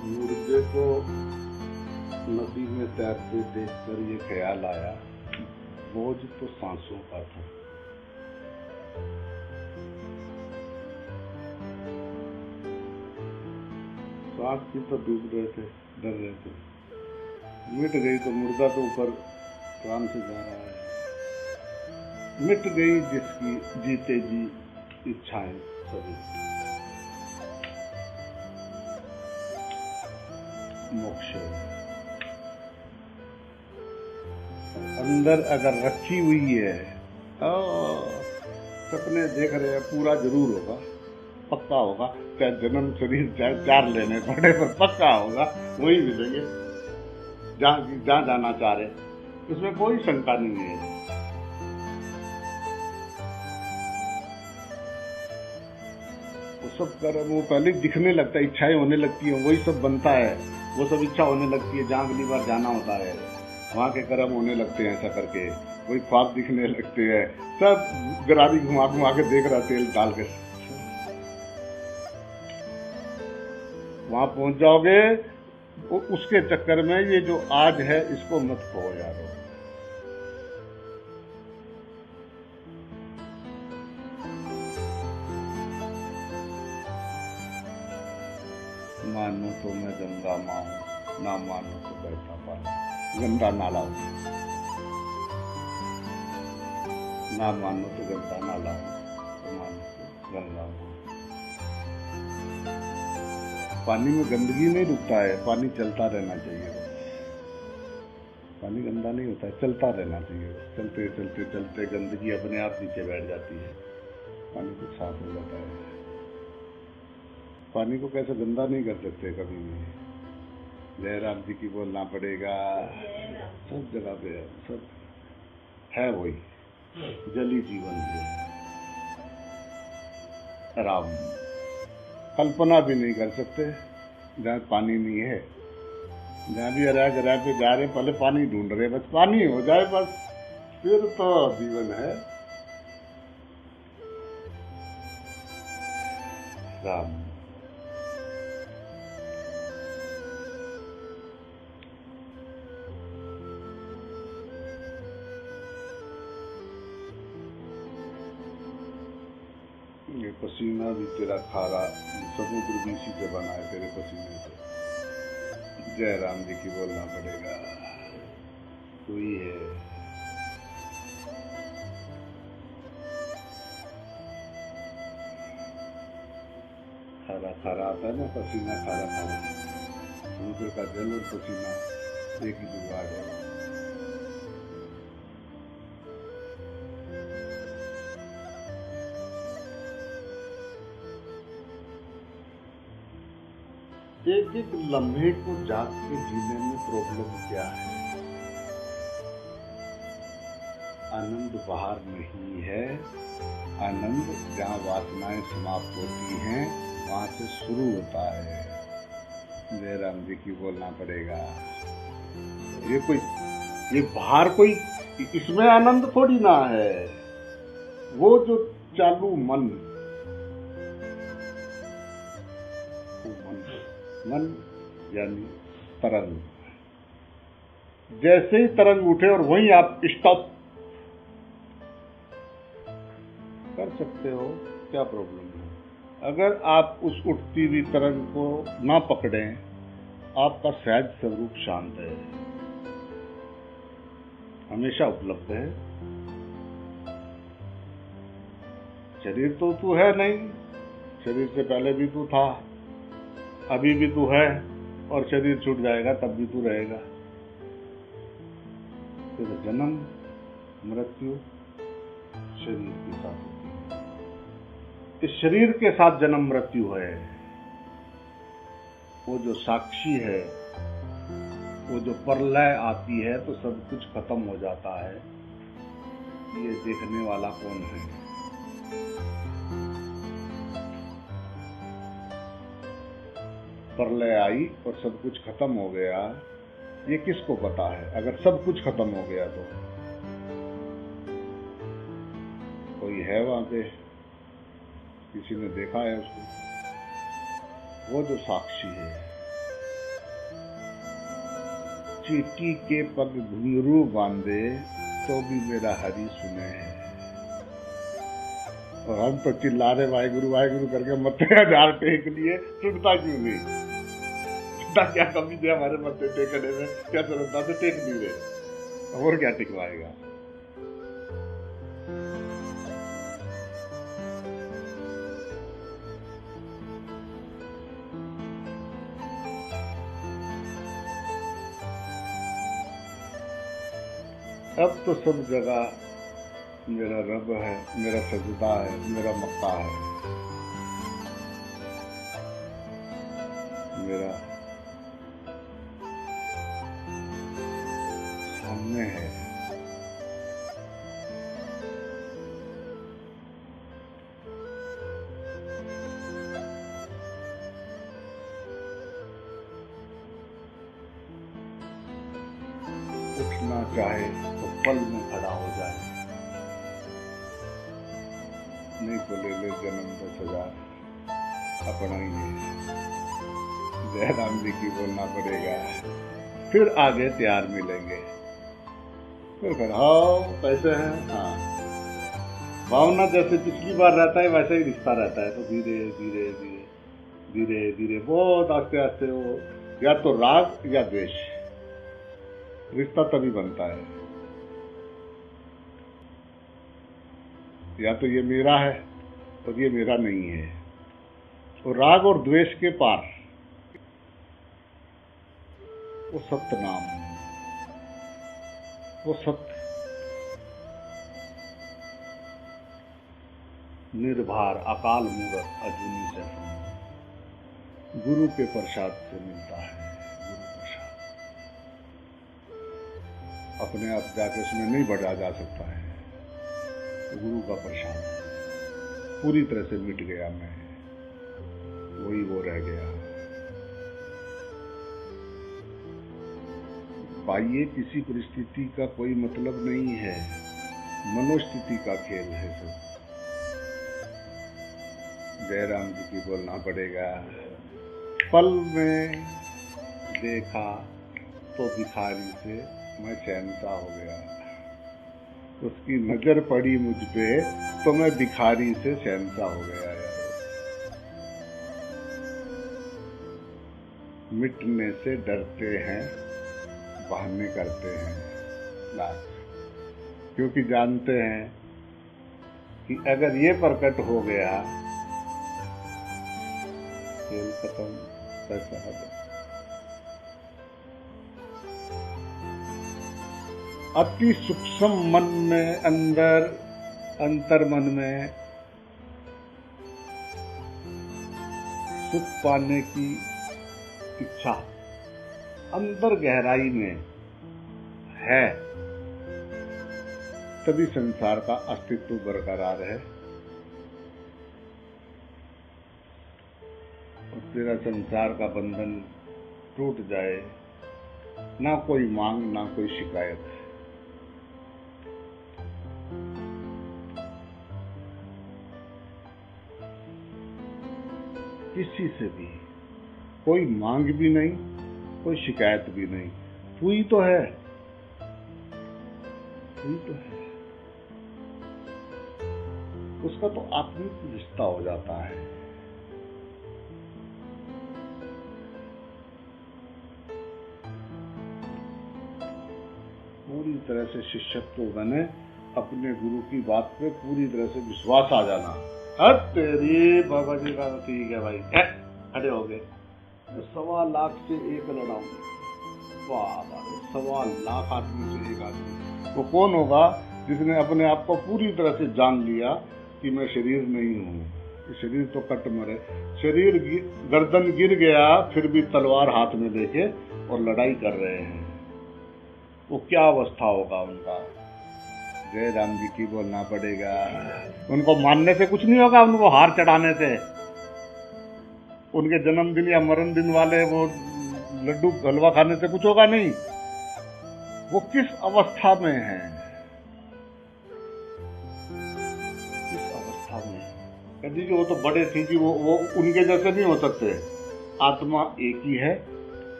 मुर्गे को नदी में तैरते देखकर ये ख्याल आया, बोझ तो सांसों का था। सांस की तो डूब रहे थे, डर रहे थे, मिट गई तो मुर्गा तो ऊपर काम से जा रहा है। मिट गई जिसकी जीते जी इच्छाएं सभी, मोक्ष। अंदर अगर रखी हुई है, सपने देख रहे हैं, पूरा जरूर होगा, पक्का होगा। चाहे जन्म शरीर चाहे 4 लेने पड़े, पर पक्का होगा, वही मिलेंगे जहाँ जाना चाह रहे, इसमें कोई शंका नहीं है। वो सब कर, वो पहले दिखने लगता है, इच्छाएं होने लगती है, वही सब बनता है, वो सब इच्छा होने लगती है। जहाँ अगली बार जाना होता है वहाँ के कर्म होने लगते हैं, ऐसा करके वही ख्वाब दिखने लगते हैं, सब गरारी घुमा घुमा के देख रहा तेल डाल के। वहां पहुंच जाओगे, उसके चक्कर में ये जो आज है इसको मत खो यारो। मानो तो मैं गंगा माँ हूं, ना मानो तो बैठा पानी, गंदा नाला हूं, ना मानो तो गंदा नाला हूं, तो मानो तो गंगा माँ। पानी में गंदगी नहीं रुकता है, पानी चलता रहना चाहिए। पानी गंदा नहीं होता है, चलता रहना चाहिए। चलते चलते चलते गंदगी अपने आप नीचे बैठ जाती है, पानी को साफ हो जाता है। पानी को कैसे गंदा नहीं कर सकते कभी भी। जयराम जी की बोलना पड़ेगा, सब जगह पे है, सब है वही, जली जीवन है राम। कल्पना भी नहीं कर सकते जहाँ पानी नहीं है। जहाँ भी रह पे जा रहे, पहले पानी ढूंढ रहे, बस पानी हो जाए बस, फिर तो जीवन है राम। ये पसीना भी तेरा खारा, समुद्र भी इसी से बना है, तेरे पसीने से। जयराम जी की बोलना पड़ेगा, तू ही है। खारा खारा आता है ना, पसीना खारा खारा, समुद्र का जल और पसीना एक ही जुगाड़ है। एक एक लम्हे को जाग के जीने में प्रॉब्लम क्या है? आनंद बाहर नहीं है, आनंद जहाँ वासनाएं समाप्त होती हैं वहां से शुरू होता है। जयराम जी की बोलना पड़ेगा, ये बाहर कोई, इसमें आनंद थोड़ी ना है। वो जो चालू मन यानी तरंग, जैसे ही तरंग उठे और वहीं आप स्टॉप कर सकते हो, क्या प्रॉब्लम है? अगर आप उस उठती हुई तरंग को ना पकड़ें, आपका सहज स्वरूप शांत है, हमेशा उपलब्ध है। शरीर तो तू है नहीं, शरीर से पहले भी तू था, अभी भी तू है, और शरीर छूट जाएगा तब भी तू रहेगा। तो जन्म मृत्यु शरीर के साथ होती है, इस शरीर के साथ जन्म मृत्यु है। वो जो साक्षी है, वो जो प्रलय आती है तो सब कुछ खत्म हो जाता है। ये देखने वाला कौन है? प्रलय आई और सब कुछ खत्म हो गया, ये किसको पता है? अगर सब कुछ खत्म हो गया तो कोई है वहां पे? किसी ने देखा है उसको? वो जो साक्षी है, चींटी के पग घुंघरू बांधे तो भी मेरा हरि सुने है। और हम तो चिल्ला रहे वाहिगुरु वाहिगुरु करके मत्थे हजार टेक लिए, सुनता क्यों नहीं? क्या कमी थी हमारे मत्थे टेकने में? क्या श्रद्धा से टेक नहीं रहे, और क्या टिकवाएगा? अब तो सब जगह मेरा रब है, मेरा सजदा है, मेरा मक्का है, मेरा सामने है। उठना चाहे तो पल में खड़ा हो जाए, नहीं तो ले ले जन्म 10,000 अपना ही। जयराम जी की बोलना पड़ेगा, फिर आगे तैयार मिलेंगे। फिर हाँ कैसे हैं, हाँ भावना जैसे पिछली बार रहता है वैसे ही रिश्ता रहता है। तो धीरे धीरे धीरे धीरे धीरे बहुत आस्ते आस्ते वो या तो राग या द्वेष, रिश्ता तभी बनता है। या तो ये मेरा है और ये मेरा नहीं है। तो राग और द्वेष के पार वो सत्य नाम, वो सत्य निर्भर अकाल मूरत अजूनी से गुरु के प्रसाद से मिलता है। गुरु प्रसाद अपने आप जाके उसमें नहीं बढ़ा जा सकता है। तो गुरु का प्रसाद पूरी तरह से मिट गया, मैं वही वो रह गया। बाह्य किसी परिस्थिति का कोई मतलब नहीं है, मनोस्थिति का खेल है सब। जयराम जी की बोलना पड़ेगा, पल में देखा तो भिखारी से मैं चैनता हो गया। उसकी नजर पड़ी मुझ पे तो मैं भिखारी से चैनता हो गया। मिटने से डरते हैं, बहाने करते हैं लाख, क्योंकि जानते हैं कि अगर ये प्रकट हो गया खेल खत्म, पैसा खत्म। अति सूक्ष्म मन में अंतर मन में सुख पाने की इच्छा अंदर गहराई में है, तभी संसार का अस्तित्व बरकरार है। और तेरा संसार का बंधन टूट जाए, ना कोई मांग ना कोई शिकायत। किसी से भी कोई मांग भी नहीं, कोई शिकायत भी नहीं। हुई तो है, हुई तो है। उसका तो आत्मिक रिश्ता हो जाता है। पूरी तरह से शिष्यत्व बने, अपने गुरु की बात पे पूरी तरह से विश्वास आ जाना। हट तेरी बाबा जी का ठीक है भाई, खड़े हो गए। 1.25 लाख से एक लड़ाऊंगे, वाह 1.25 लाख आदमी से एक आदमी। वो कौन होगा जिसने अपने आप को पूरी तरह से जान लिया कि मैं शरीर नहीं हूँ, शरीर तो कट मरे। शरीर गर्दन गिर गया फिर भी तलवार हाथ में लेके और लड़ाई कर रहे हैं। वो क्या अवस्था होगा उनका। जयराम जी की बोलना पड़ेगा, उनको मानने से कुछ नहीं होगा, उनको हार चढ़ाने से। उनके जन्मदिन या मरण दिन वाले वो लड्डू हलवा खाने से कुछ होगा नहीं। वो किस अवस्था में है, किस अवस्था में कह वो तो बड़े थे कि वो उनके जैसे नहीं हो सकते। आत्मा एक ही है,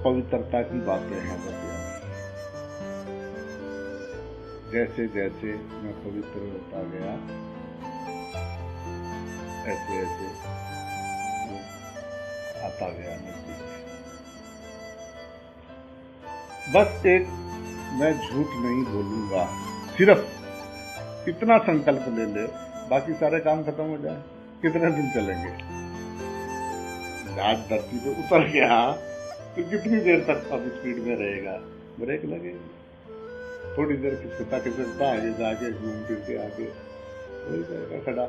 पवित्रता की बातें हैं बस। जैसे जैसे मैं पवित्र होता गया, ऐसे ऐसे आता गया नजदीक। बस एक मैं झूठ नहीं बोलूंगा, सिर्फ इतना संकल्प ले ले, बाकी सारे काम खत्म हो जाए। कितने दिन चलेंगे? जहाज धरती पे उतर गया तो कितनी देर तक अब स्पीड में रहेगा? ब्रेक लगेगी। थोड़ी देर खिसकता आगे जाके घूम फिर के आगे हो जाएगा खड़ा।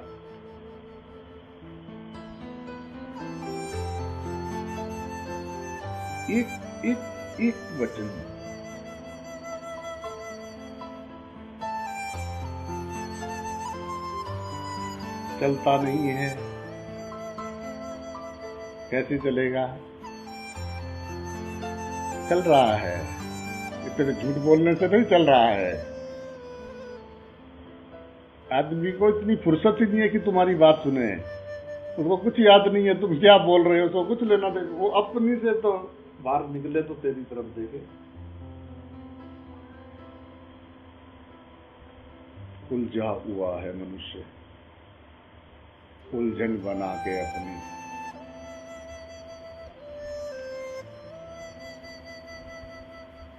एक एक एक वचन चलता नहीं है, कैसे चलेगा? चल रहा है, इतने झूठ बोलने से नहीं चल रहा है। आदमी को इतनी फुर्सत ही नहीं है कि तुम्हारी बात सुने, उसको कुछ याद नहीं है तुम क्या बोल रहे हो, उसको कुछ लेना दे। वो अपनी से तो बाहर निकले तो तेरी तरफ देखे। उलझा हुआ है मनुष्य, उलझन बना के अपनी।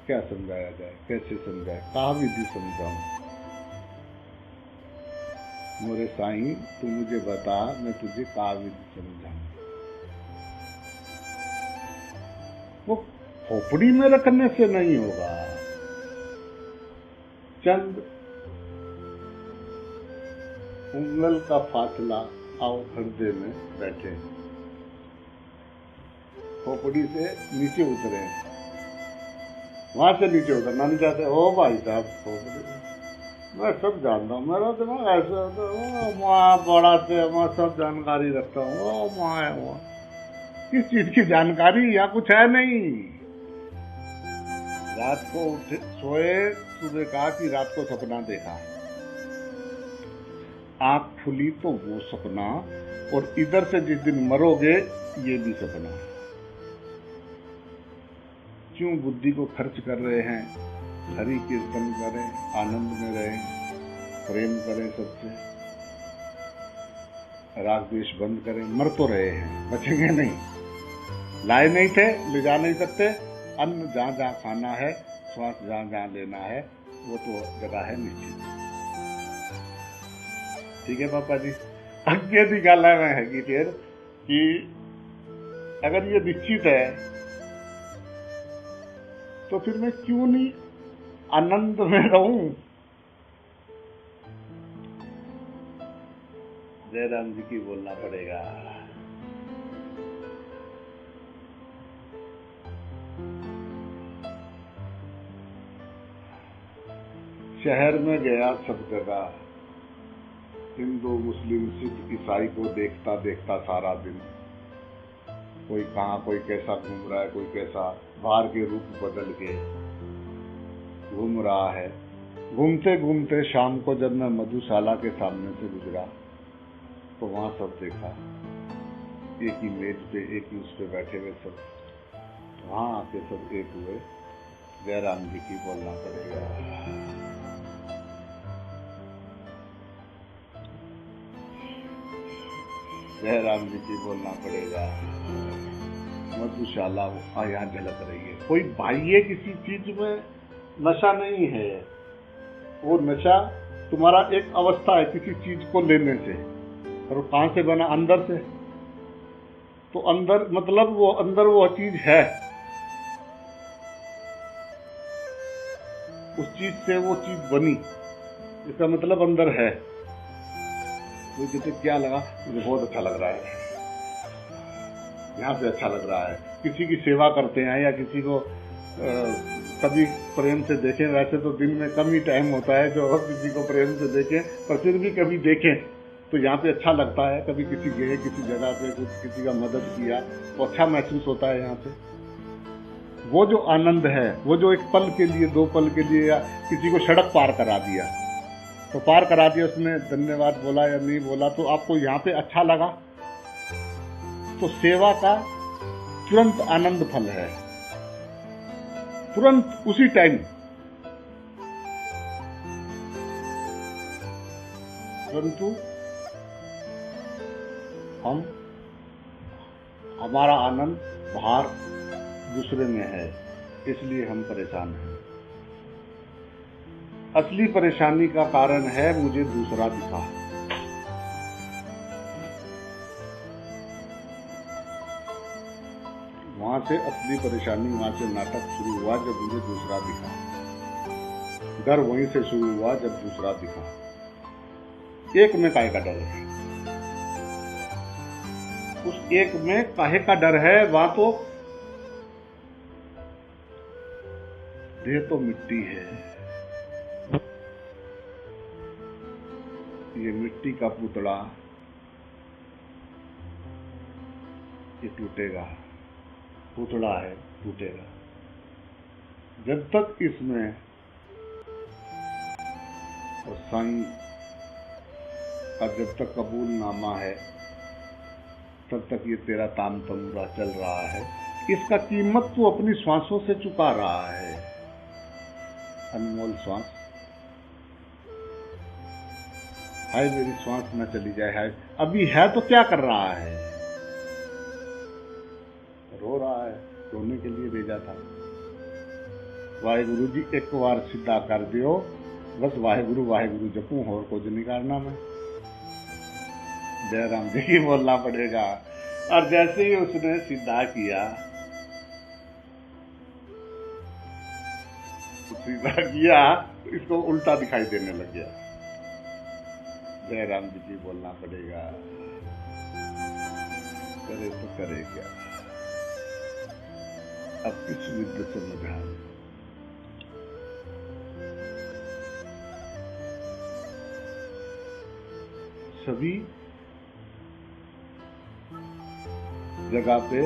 क्या समझाया जाए, कैसे समझाए, कहा विधि समझाऊं? मोरे साईं तू मुझे बता, मैं तुझे कहा विधि समझाऊं? वो खोपड़ी में रखने से नहीं होगा। चंद उंगल का फासला, आओ हृदय में बैठे, खोपड़ी से नीचे उतरे, वहां से नीचे उतरना नहीं चाहते। ओ भाई साहब, खोपड़ी मैं सब जानता हूँ, मेरा दिमाग ऐसा होता है, माँ बड़ा से मैं सब जानकारी रखता हूँ। ओ माँ है वो, किस चीज की जानकारी? यहाँ कुछ है नहीं। रात को उठे सोए, सुबह कहा कि रात को सपना देखा, आंख खुली तो वो सपना, और इधर से जिस दिन मरोगे ये भी सपना। क्यों बुद्धि को खर्च कर रहे हैं? हरि कीर्तन करें, आनंद में रहें, प्रेम करें सबसे, राग द्वेष बंद करें। मर तो रहे हैं, बचेंगे नहीं। लाए नहीं थे, ले जा नहीं सकते। अन्न जहां जहां खाना है, श्वास जहां जहां लेना है, वो तो जगह है निश्चित। ठीक है पापा जी, अगे की गल है कि फिर कि अगर ये निश्चित है तो फिर मैं क्यों नहीं आनंद में रहूं? जयराम जी की बोलना पड़ेगा। शहर में गया सब जगह, हिंदू मुस्लिम सिख ईसाई को देखता देखता सारा दिन, कोई कहाँ कोई कैसा घूम रहा है, कोई कैसा बाहर के रूप बदल के घूम रहा है। घूमते घूमते शाम को जब मैं मधुशाला के सामने से गुजरा तो वहां सब देखा, एक ही मेज पे, एक ही उस पे बैठे हुए सब, वहां आके सब एक हुए। जयराम जी की बोलना पड़ेगा। जयराम जी की बोलना पड़ेगा। मधुशाला यहाँ झलक रही है। कोई बाह्य किसी चीज में नशा नहीं है, वो नशा तुम्हारा एक अवस्था है किसी चीज को लेने से। और वो कहां से बना? अंदर से। तो अंदर मतलब वो अंदर वो चीज है, उस चीज से वो चीज बनी, इसका मतलब अंदर है। तो जैसे क्या लगा, मुझे बहुत अच्छा लग रहा है, यहाँ पे अच्छा लग रहा है। किसी की सेवा करते हैं या किसी को कभी प्रेम से देखें, वैसे तो दिन में कम ही टाइम होता है जो किसी को प्रेम से देखें, पर फिर भी कभी देखें तो यहाँ पे अच्छा लगता है। कभी किसी गए किसी जगह पे, कुछ किसी का मदद किया तो अच्छा महसूस होता है यहाँ पे। वो जो आनंद है, वो जो एक पल के लिए, दो पल के लिए, या किसी को सड़क पार करा दिया तो पार करा दिया, उसने धन्यवाद बोला या नहीं बोला, तो आपको यहाँ पे अच्छा लगा, तो सेवा का तुरंत आनंद फल है, तुरंत उसी टाइम। परंतु हमारा आनंद बाहर दूसरे में है, इसलिए हम परेशान हैं। असली परेशानी का कारण है मुझे दूसरा दिखा। वहां से असली परेशानी, वहां से नाटक शुरू हुआ जब मुझे दूसरा दिखा। डर वहीं से शुरू हुआ जब दूसरा दिखा। एक में काहे का डर है? उस एक में काहे का डर है? वहां तो देह तो मिट्टी है, ये मिट्टी का पुतला ये टूटेगा, पुतला है टूटेगा। जब तक इसमें और साईं का जब तक कबूलनामा है तब तक ये तेरा ताम तमूरा चल रहा है। इसका कीमत तू अपनी श्वासों से चुका रहा है, अनमोल श्वास। हाय मेरी श्वास न चली जाए, हाय अभी है तो क्या कर रहा है? रो रहा है, रोने के लिए भेजा था। वाहेगुरु जी एक बार सीधा कर दियो, बस वाहेगुरु जपूं और कुछ नहीं करना मैं। जयराम जी की बोलना पड़ेगा। और जैसे ही उसने सीधा किया, तो इसको उल्टा दिखाई देने लग गया। जयराम जी की बोलना पड़ेगा, करे तो करे क्या? अब इस विद्य समझा। सभी जगह पे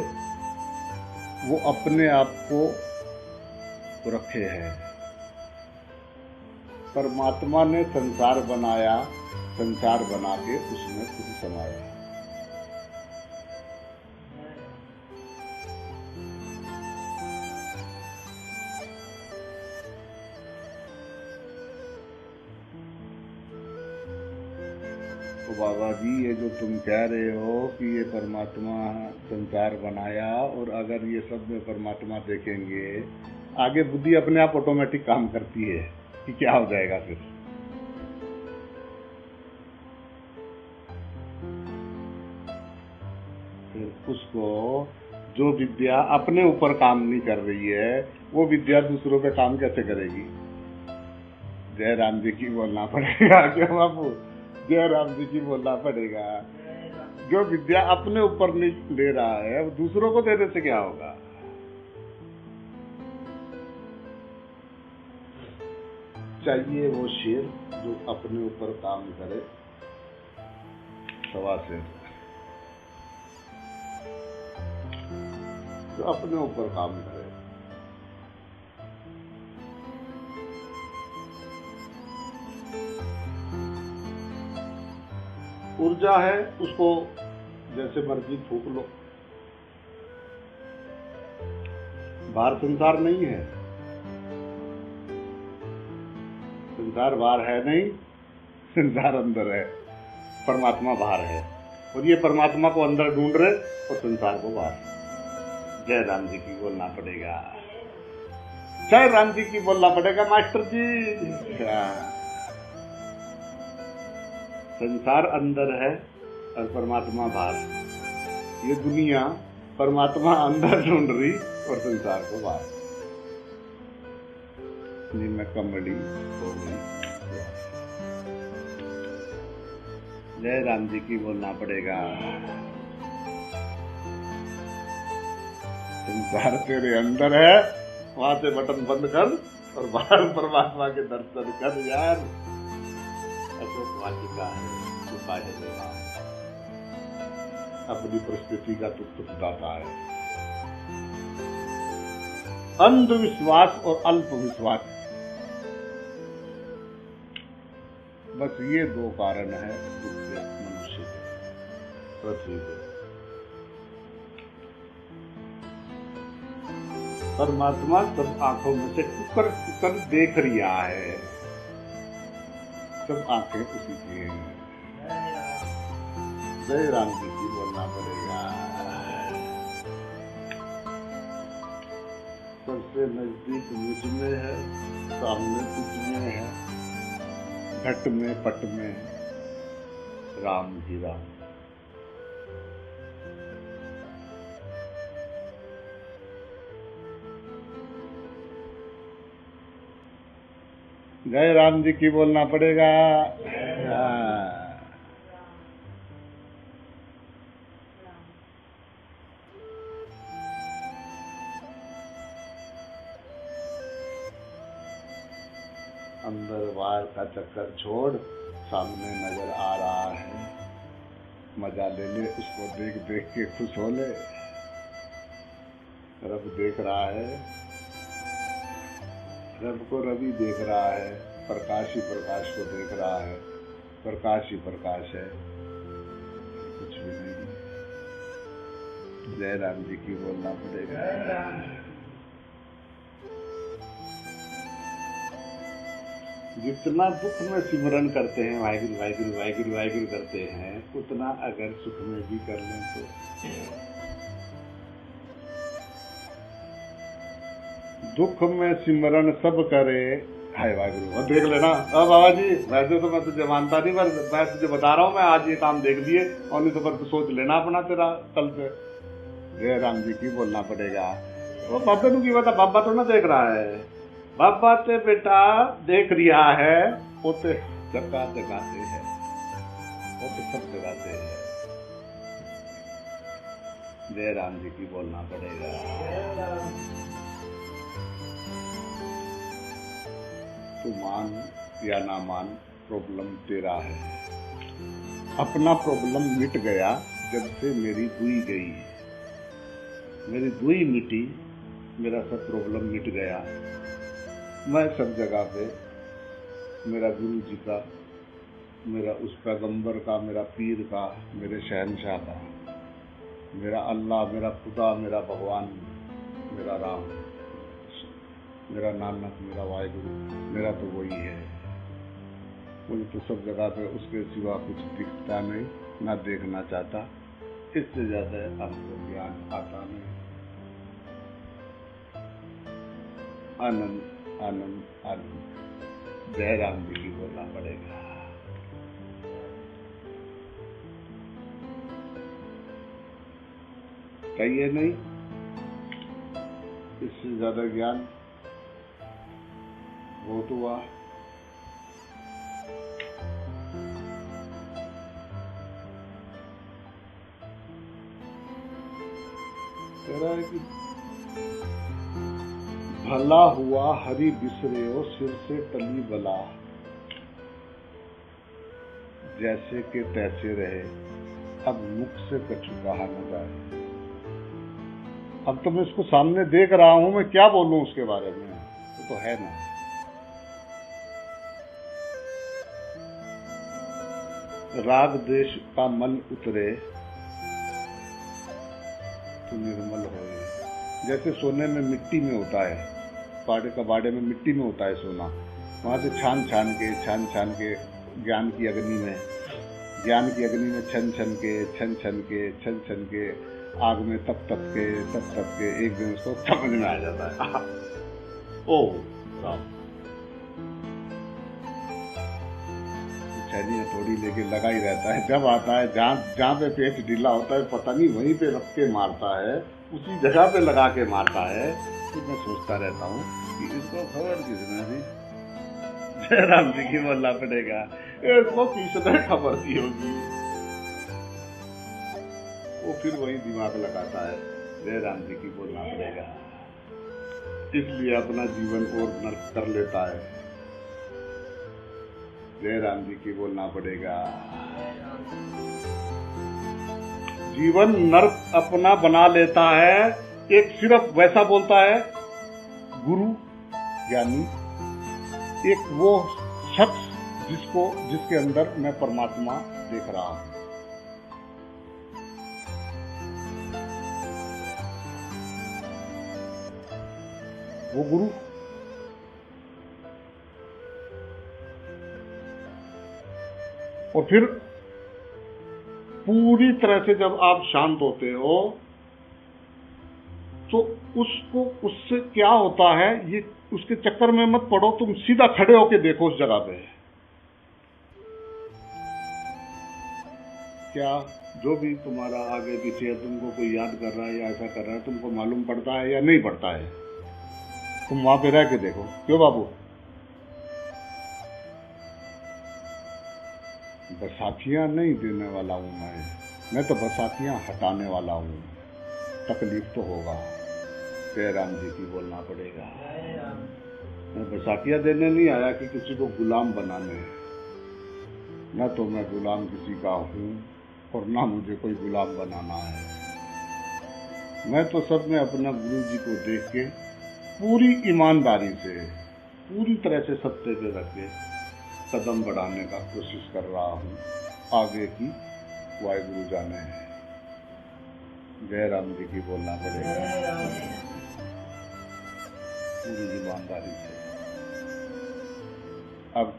वो अपने आप को रखे हैं। परमात्मा ने संसार बनाया, संसार बना के उसमें खुद समाया। तो बाबा जी ये जो तुम कह रहे हो कि ये परमात्मा संसार बनाया, और अगर ये सब में परमात्मा देखेंगे, आगे बुद्धि अपने आप ऑटोमेटिक काम करती है कि क्या हो जाएगा फिर उसको जो विद्या अपने ऊपर काम नहीं कर रही है वो विद्या दूसरों पे काम कैसे करेगी? जयराम जी की बोलना पड़ेगा। क्यों बाबू? जयराम जी की बोलना पड़ेगा। जो विद्या अपने ऊपर नहीं ले रहा है वो दूसरों को देने से क्या होगा? चाहिए वो शेर जो अपने ऊपर काम करे, सवा शेर जो अपने ऊपर काम करे। ऊर्जा है, उसको जैसे मर्जी फूक लो। बाहर संसार नहीं है, संसार बाहर है नहीं, संसार अंदर है, परमात्मा बाहर है, और ये परमात्मा को अंदर ढूंढ रहे और संसार को बाहर। जय राम जी की बोलना पड़ेगा, जय राम जी की बोलना पड़ेगा मास्टर जी। संसार अंदर है और परमात्मा बाहर। ये दुनिया परमात्मा अंदर ढूंढ रही और संसार को बाहर। मैं कमड़ी हो गई। जय राम जी की बोलना पड़ेगा। संसार तेरे अंदर है, वहां से बटन बंद कर और बाहर परमात्मा के दर्शन कर यार। अशोक वाटिका है, उपाय है, अपनी परिस्थिति का तुक दाता है। अंधविश्वास और अल्प विश्वास, बस ये दो कारण है दुख के मनुष्य के पृथ्वी पे। परमात्मा सब आंखों में से टुकर टुकर देख रहा है, सब आंखें उसी की हैं। जय राम जी की बोलना पड़ेगा। सबसे नजदीक मुझ में है, सामने तुझ में है, घट में पट में राम ही राम। जय राम जी की बोलना पड़ेगा। हाँ। अंदर बाहर का चक्कर छोड़, सामने नजर आ रहा है, मजा ले ले, उसको देख देख के खुश हो ले। रब देख रहा है, रब को रवि देख रहा है, प्रकाश ही प्रकाश को देख रहा है, प्रकाश ही प्रकाश है, कुछ भी नहीं। जय राम जी की बोलना पड़ेगा। जितना दुख में सिमरन करते हैं, वाहिगुरु वाहिगुरु वाहिगुरु वाहिगुरु करते हैं, उतना अगर सुख में भी कर लें तो दुख में सिमरन सब करे, हाय वाहिगुरु। और देख लेना, अब बाबा जी वैसे तो मैं तुझे मानता नहीं, पर मैं तुझे बता रहा हूँ, मैं आज ये काम देख लिए और नहीं तो पर तू सोच लेना अपना तेरा कल से। जय राम जी की बोलना पड़ेगा। वो बाबा की बता, बाबा तो ना देख रहा है, बाबा ते बेटा देख रिया है, वो ते जगाते हैं, वो तो सब जगाते हैं। जय राम जी की बोलना पड़ेगा। तू मान या ना मान, प्रॉब्लम तेरा है। अपना प्रॉब्लम मिट गया जब से मेरी दुई गई, मेरी दुई मिटी, मेरा सब प्रॉब्लम मिट गया। मैं सब जगह पे, मेरा गुरु जी का, मेरा उस पैगंबर का, मेरा पीर का, मेरे शहनशाह का, मेरा अल्लाह, मेरा खुदा, मेरा भगवान, मेरा राम, मेरा नानक, मेरा वाहिगुरु, मेरा तो वही है। मुझे तो सब जगह पे उसके सिवा कुछ दिखता नहीं, ना देखना चाहता। इससे ज्यादा हमको ज्ञान आता नहीं। आनंद आनंद आनंद। जय राम जी की बोलना पड़ेगा। कहिए नहीं, इससे ज्यादा ज्ञान बहुत हुआ। कह रहा है कि भला हुआ हरि बिसरे, सिर से टली बला, जैसे के तैसे रहे, अब मुख से कछु कहा न जाए। अब तो मैं इसको सामने देख रहा हूं, मैं क्या बोलूं उसके बारे में, तो है ना। राग देश का मन उतरे, तो निर्मल होए। जैसे सोने में मिट्टी में होता है, पाड़े कबाड़े में मिट्टी में होता है सोना, वहां से छान छान के ज्ञान की अग्नि में छन छन के आग में तप के एक दिन उसको समझ में आ जाता है। ओ राम, छैनी थोड़ी लेके लगा ही रहता है, जब आता है जहाँ पे पेट ढीला होता है, पता नहीं वहीं पे रख के मारता है, उसी जगह पे लगा के मारता है। तो मैं सोचता रहता हूँ कि इसको खबर किसने दी। जय राम जी की बोलना पड़ेगा। इसको किसने खबर दी होगी, वो फिर वही दिमाग लगाता है। जय राम जी की बोलना पड़ेगा। इसलिए अपना जीवन और नर्क कर लेता है। जय राम जी की बोलना पड़ेगा। जीवन नर्क अपना बना लेता है। एक सिर्फ वैसा बोलता है गुरु ज्ञानी, एक वो शख्स जिसके अंदर मैं परमात्मा देख रहा हूं। वो गुरु। और फिर पूरी तरह से जब आप शांत होते हो तो उससे क्या होता है, ये उसके चक्कर में मत पड़ो, तुम सीधा खड़े होके देखो उस जगह पे। क्या जो भी तुम्हारा आगे पीछे तुमको कोई याद कर रहा है या ऐसा कर रहा है, तुमको मालूम पड़ता है या नहीं पड़ता है? तुम वहां पे रह के देखो। क्यों बाबू? बसातियाँ नहीं देने वाला हूँ मैं तो बसातियाँ हटाने वाला हूँ। तकलीफ तो होगा, जय राम जी की बोलना पड़ेगा। मैं बसातियाँ देने नहीं आया कि किसी को गुलाम बनाने, न तो मैं गुलाम किसी का हूँ और ना मुझे कोई गुलाम बनाना है। मैं तो सब में अपना गुरु जी को देख के पूरी ईमानदारी से, पूरी तरह से सत्य पे रख के कदम बढ़ाने का कोशिश कर रहा हूँ। आगे की वाहिगुरु जाने हैं। जय राम जी की बोलना पड़ेगा पूरी ईमानदारी से। अब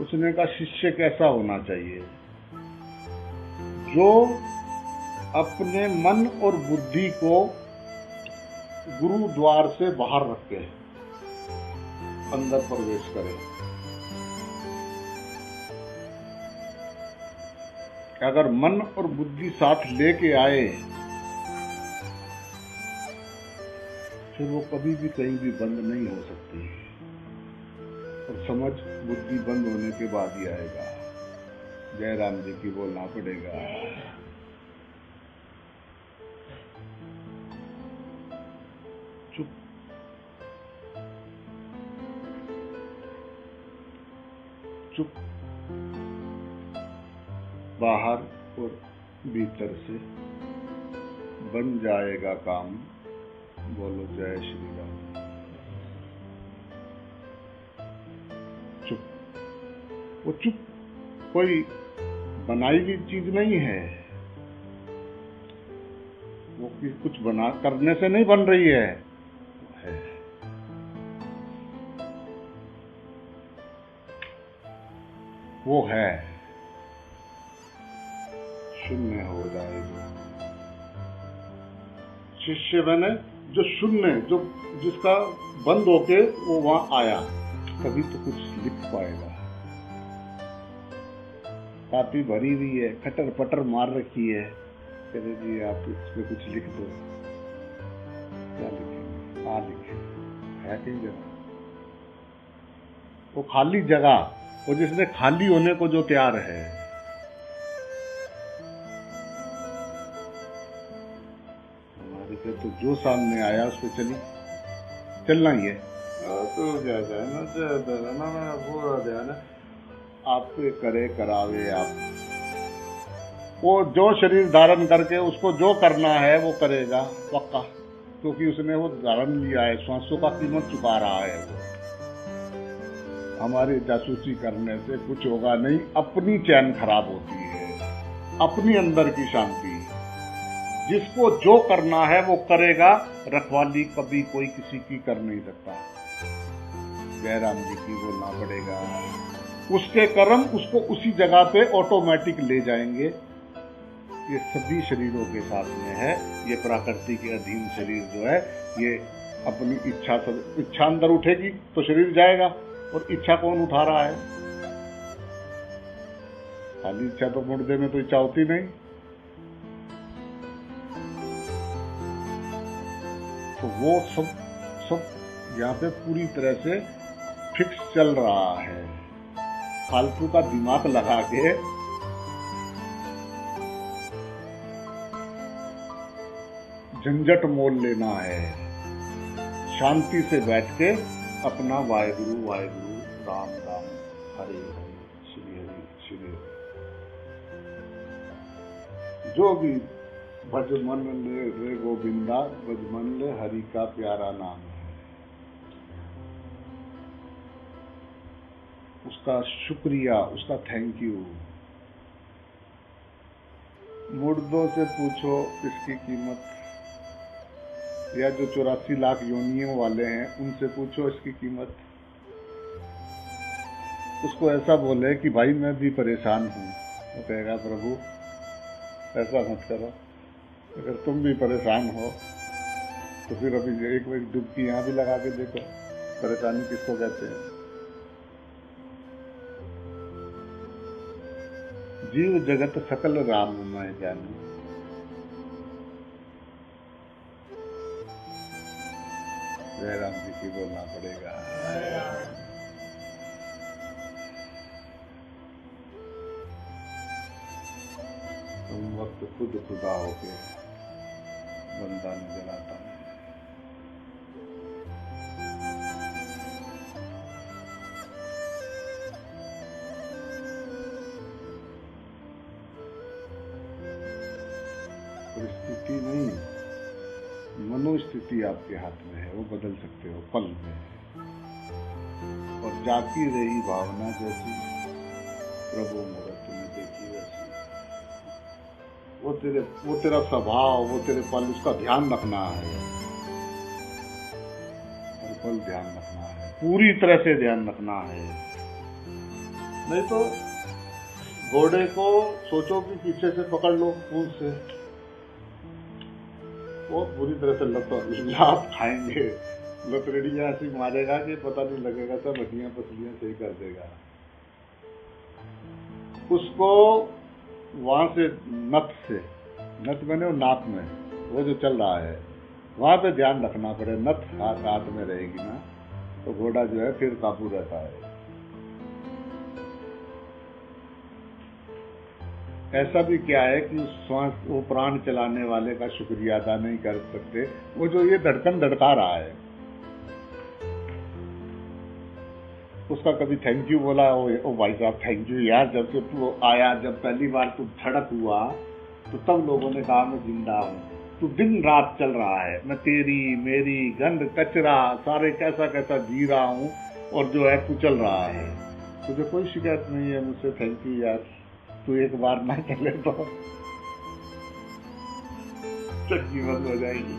उसने कहा शिष्य कैसा होना चाहिए? जो अपने मन और बुद्धि को गुरु द्वार से बाहर रख के अंदर प्रवेश करे। अगर मन और बुद्धि साथ लेके आए फिर वो कभी भी कहीं भी बंद नहीं हो सकती, और समझ बुद्धि बंद होने के बाद ही आएगा। जय राम जी की बोलना पड़ेगा। चुप चुप, बाहर और भीतर से बन जाएगा काम। बोलो जय श्री राम। चुप, वो चुप कोई बनाई हुई चीज नहीं है, वो कुछ बना करने से नहीं बन रही है। वो है, शून्य हो जाएगा। शिष्य बने जो शून्य, जो जिसका बंद होके वो वहां आया, तभी तो कुछ लिख पाएगा। कापी भरी हुई है, खटर पटर मार रखी है, कहते जी आप इसमें कुछ लिख दो। क्या लिखेंगे? हाँ लिखे है कहीं जगह, वो खाली जगह, वो जिसने खाली होने को जो तैयार है। हमारे पे तो जो सामने आया उस पर चलना ही है। तो क्या कहना मैं पूरा ध्यान आपके करे करावे आप। वो जो शरीर धारण करके उसको जो करना है वो करेगा पक्का, क्योंकि उसने वो धारण लिया है, सांसों का कीमत चुका रहा है। वो हमारी जासूसी करने से कुछ होगा नहीं, अपनी चैन खराब होती है, अपनी अंदर की शांति। जिसको जो करना है वो करेगा, रखवाली कभी कोई किसी की कर नहीं सकता। जय राम जी की बोलना पड़ेगा। उसके कर्म उसको उसी जगह पे ऑटोमेटिक ले जाएंगे। ये सभी शरीरों के साथ में है। ये प्रकृति के अधीन शरीर जो है, ये अपनी इच्छा अंदर उठेगी तो शरीर जाएगा, और इच्छा कौन उठा रहा है? खाली इच्छा तो मुर्दे में तो इच्छा होती नहीं। तो वो सब यहाँ पे पूरी तरह से फिक्स चल रहा है। फालतू का दिमाग लगा के झंझट मोल लेना है। शांति से बैठ के अपना वाहेगुरु वाहेगुरु, राम राम, हरे हरे, श्री हरि श्री हरि, जो भी भज मन ले रे गोविंदा, भज मन ले हरि का प्यारा नाम है। उसका शुक्रिया, उसका थैंक यू। मुर्दों से पूछो इसकी कीमत, या जो 84 लाख योनियों वाले हैं उनसे पूछो इसकी कीमत। उसको ऐसा बोले कि भाई मैं भी परेशान हूँ, वो कहेगा प्रभु ऐसा मत करो, अगर तुम भी परेशान हो तो फिर अभी एक डुबकी यहाँ भी लगा के देखो, परेशानी किसको कहते हैं। जीव जगत सकल राम मैं जानू, जय राम जी की बोलना पड़ेगा। तुम वक्त खुद खुदा होके बंदा नजर आता है। परिस्थिति नहीं, मनोस्थिति आपके हाथ में है, वो बदल सकते हो पल में। और जाती रही भावना जैसी प्रभु मुहूर्त में देखी वैसी। वो तेरा स्वभाव, वो तेरे पल, उसका ध्यान रखना है। हर पल ध्यान रखना है, पूरी तरह से ध्यान रखना है। नहीं तो घोड़े को सोचो कि पीछे से पकड़ लो पूंछ से, वो पूरी तरह से लात खाएंगे, लतरेड़ियां ऐसी मारेगा कि पता नहीं लगेगा, सब हड्डियां पसलियां सही कर देगा। उसको वहां से नथ मैंने वो नाक में, वो जो चल रहा है वहां पे ध्यान रखना पड़े। नथ हाथ में रहेगी ना तो घोड़ा जो है फिर काबू रहता है। ऐसा भी क्या है कि उस श्वास, वो प्राण चलाने वाले का शुक्रिया अदा नहीं कर सकते। वो जो ये धड़कन धड़का रहा है उसका कभी थैंक यू बोला? ओ भाई साहब थैंक यू यार, जब से तू आया, जब पहली बार तू धड़क हुआ तो तब लोगों ने कहा मैं जिंदा हूँ। तू दिन रात चल रहा है, मैं तेरी मेरी गंद कचरा सारे कैसा कैसा जी रहा हूँ, और जो है तू चल रहा है। तुझे कोई शिकायत नहीं है मुझसे, थैंक यू यार। तू एक बार ना चले तो चक्की बंद हो जाएगी।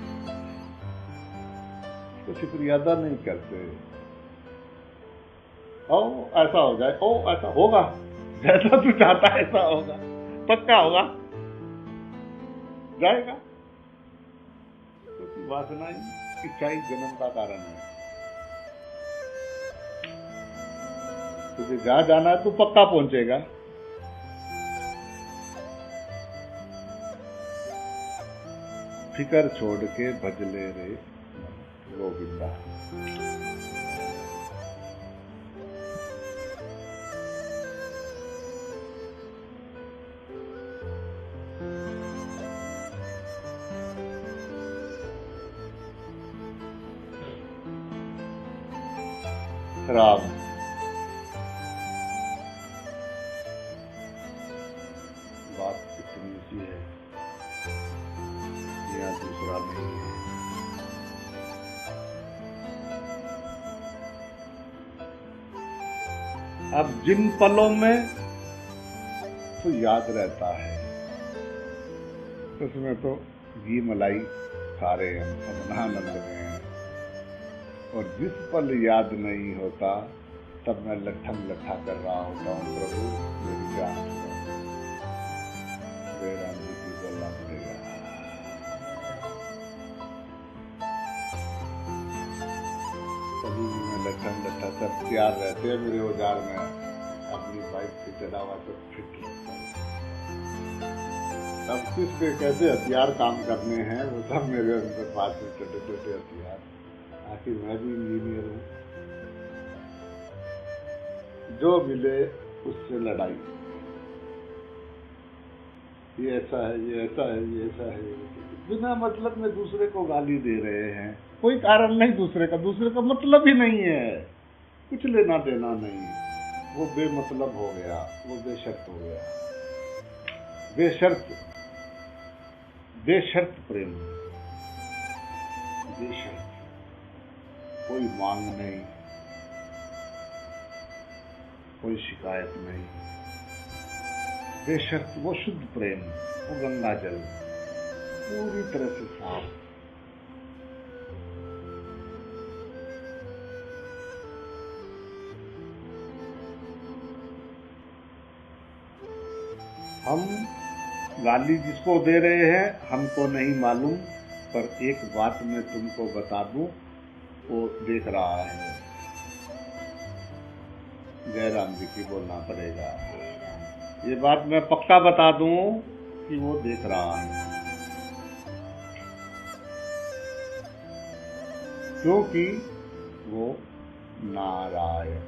तो शुक्रिया अदा नहीं करते। ओ ऐसा हो जाए, ओ ऐसा होगा, जैसा तू चाहता है ऐसा होगा, पक्का होगा, जाएगा। क्योंकि वासना ही इच्छा ही जन्म का कारण है। तुझे जहां जाना है तू पक्का पहुंचेगा। फिकर छोड़ के भज ले रे गोविंदा। राम बात कितनी सी है, यहाँ दूसरा नहीं है। अब जिन पलों में तो याद रहता है, उसमें तो घी मलाई खा रहे हम, अपना आनंद में हैं। और जिस पल याद नहीं होता तब मैं लट्ठम लट्ठा कर रहा होता हूँ। प्रभु मेरी जान, जय राम जी की बोलना पड़ेगा। कभी भी मैं लट्ठम लट्ठा, सब तैयार रहते हैं मेरे औजार में, अपनी बाइक से चला हुआ सब फिट लगता है। अब किसके कैसे हथियार काम करने हैं वो सब मेरे अंदर पास में, छोटे छोटे हथियार। आखिर मैं भी इंजीनियर हूँ, जो मिले उससे लड़ाई। ये ऐसा है, ये ऐसा है, ये ऐसा है, बिना मतलब में दूसरे को गाली दे रहे हैं, कोई कारण नहीं दूसरे का मतलब ही नहीं है, कुछ लेना देना नहीं। वो बेमतलब हो गया, वो बेशर्त हो गया। बेशर्त प्रेम, बेशर्त, कोई मांग नहीं, कोई शिकायत नहीं, बेशर्त वो शुद्ध प्रेम, वो गंगा जल पूरी तरह से साफ। हम गाली जिसको दे रहे हैं हमको नहीं मालूम, पर एक बात मैं तुमको बता दूं, वो देख रहा है। जय राम जी की बोलना पड़ेगा। ये बात मैं पक्का बता दूं कि वो देख रहा है। क्योंकि वो नारायण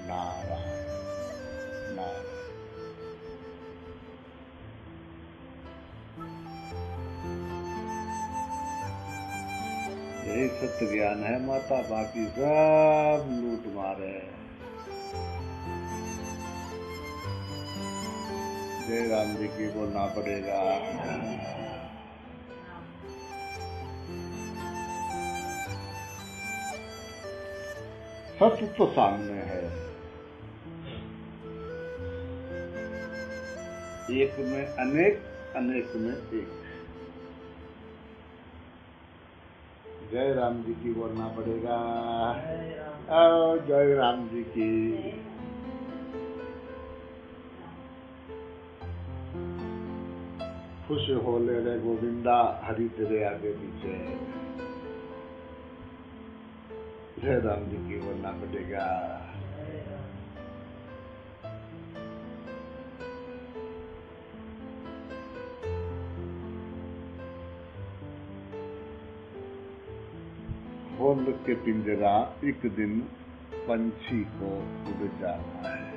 नारायण नारायण। यही सत्य ज्ञान है माता, बाकी सब लूट मारे। जय राम जी की बोलना पड़ेगा। सत्य तो सामने है, एक में अनेक, अनेक में एक। जय राम जी की बोलना पड़ेगा। जय राम जी की। खुश हो ले रे गोविंदा, हरि तेरे आगे पीछे। जय राम जी की बोलना पड़ेगा। खोल के पिंजरा, एक दिन पंछी को उड़ जाना है।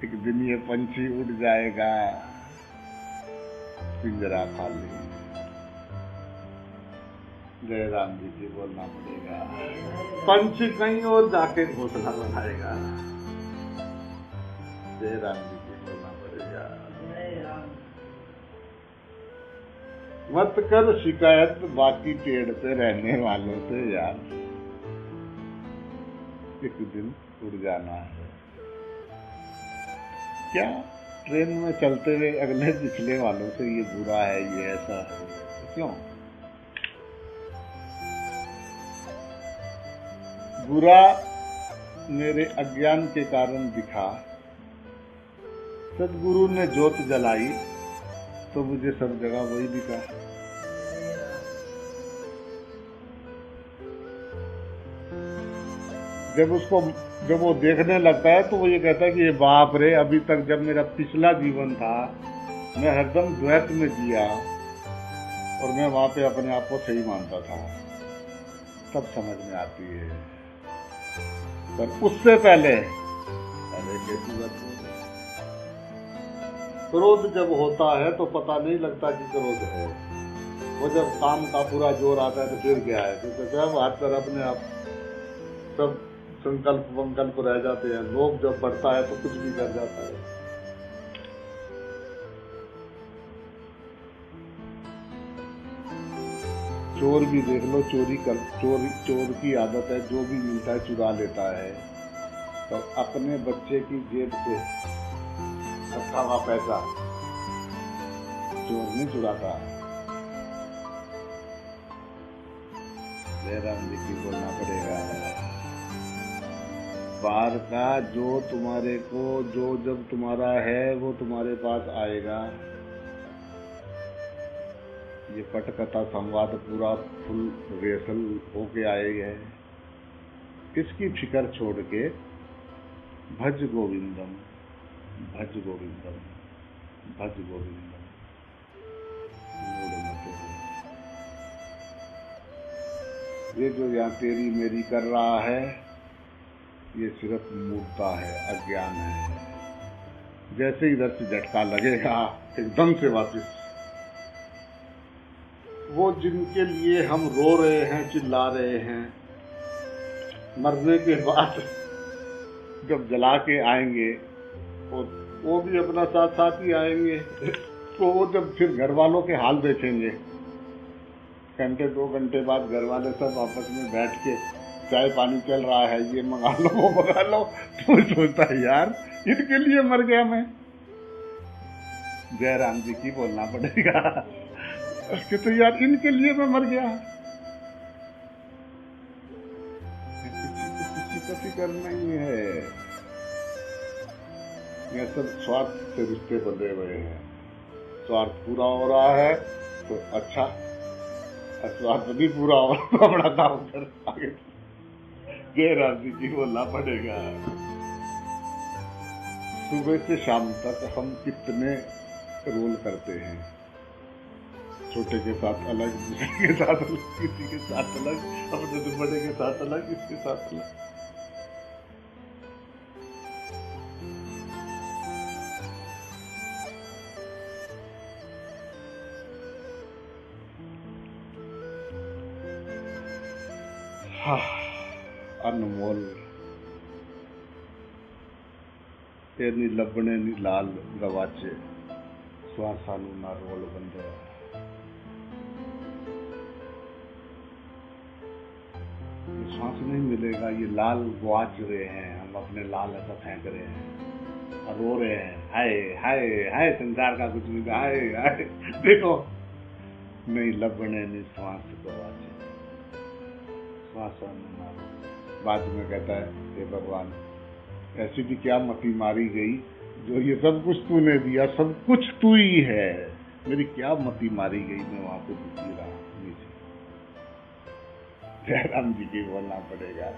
एक दिन ये पंछी उड़ जाएगा, पिंजरा खाली। जय राम जी की बोलना पड़ेगा। पंछी कहीं और जाके घोंसला बनाएगा। जय राम जी की बोलना पड़ेगा। मत कर शिकायत बाकी पेड़ पे रहने वालों से यार, एक दिन उड़ जाना है। क्या ट्रेन में चलते हुए अगले पिछले वालों से ये बुरा है, ये ऐसा है, क्यों? बुरा मेरे अज्ञान के कारण दिखा, सदगुरु ने ज्योत जलाई तो मुझे सब जगह वही दिखा। जब वो देखने लगता है तो वो ये कहता है कि ये बाप रे, अभी तक जब मेरा पिछला जीवन था मैं हरदम द्वैत में जिया और मैं वहां पे अपने आप को सही मानता था। तब समझ में आती है, पर उससे पहले क्रोध जब होता है तो पता नहीं लगता कि क्रोध है। वो जब काम का पूरा जोर आता है तो फिर क्या है, तो जब हर तरफ अपने आप सब संकल्प वंकल्प रह जाते हैं। लोभ जब बढ़ता है तो कुछ भी कर जाता है। चोर भी देख लो, चोर की आदत है, जो भी मिलता है चुरा लेता है। तो अपने बच्चे की जेब से रखा हुआ पैसा चोर नहीं चुराता। जय राम जी की बोलना पड़ेगा। बाहर का जो तुम्हारे को, जो जब तुम्हारा है वो तुम्हारे पास आएगा। ये पटकथा संवाद पूरा फुल रिहर्सल होके आए है। इसकी फिक्र छोड़ के भज गोविंदम, भज गोविंदम, भज गोविंदम। ये जो यहाँ तेरी मेरी कर रहा है, ये सिर्फ मूर्ता है, अज्ञान है। जैसे इधर से झटका लगेगा एकदम से वापस वो जिनके लिए हम रो रहे हैं, चिल्ला रहे हैं, मरने के बाद जब जला के आएंगे वो भी अपना साथ साथ ही आएंगे। तो वो जब फिर घर वालों के हाल देखेंगे, घंटे 2 घंटे बाद घर वाले सब आपस में बैठ के चाय पानी चल रहा है, ये मंगा लो वो मंगा लो, तो सोचता है यार इनके लिए मर गया मैं। जय राम जी की बोलना पड़ेगा कि तो यार इनके लिए मैं मर गया। किसी का फिक्र नहीं है। ये सब स्वार्थ से रिश्ते बंधे हुए हैं। स्वार्थ पूरा हो रहा है तो अच्छा, स्वार्थ नहीं पूरा हो रहा तो अपना काम कर आगे। जय राम जी की बोलना पड़ेगा। सुबह से शाम तक हम कितने रोल करते हैं, छोटे के साथ अलग, दूसरे के साथ अलग, किसी के साथ अलग, अपने से बड़े के साथ अलग, इसके साथ अलग। हाँ, अनमोल तेनी लबने नी लाल गवाचे, श्वासानु ना रोल बंदे। श्वास नहीं मिलेगा, ये लाल गवाच रहे हैं, हम अपने लाल ऐसा फेंक रहे हैं और रो रहे हैं, हाय हाय हाय संसार का कुछ नहीं, हाय हाय देखो नहीं लबने नी श्वास गवाचे, श्वासानु ना रोल। बाद में कहता है, हे भगवान ऐसी भी क्या मती मारी गई जो ये सब कुछ तूने दिया, सब कुछ तू ही है, मेरी क्या मती मारी गई, मैं वहां पे दुखी रहा नीचे। जयराम जी की बोलना पड़ेगा,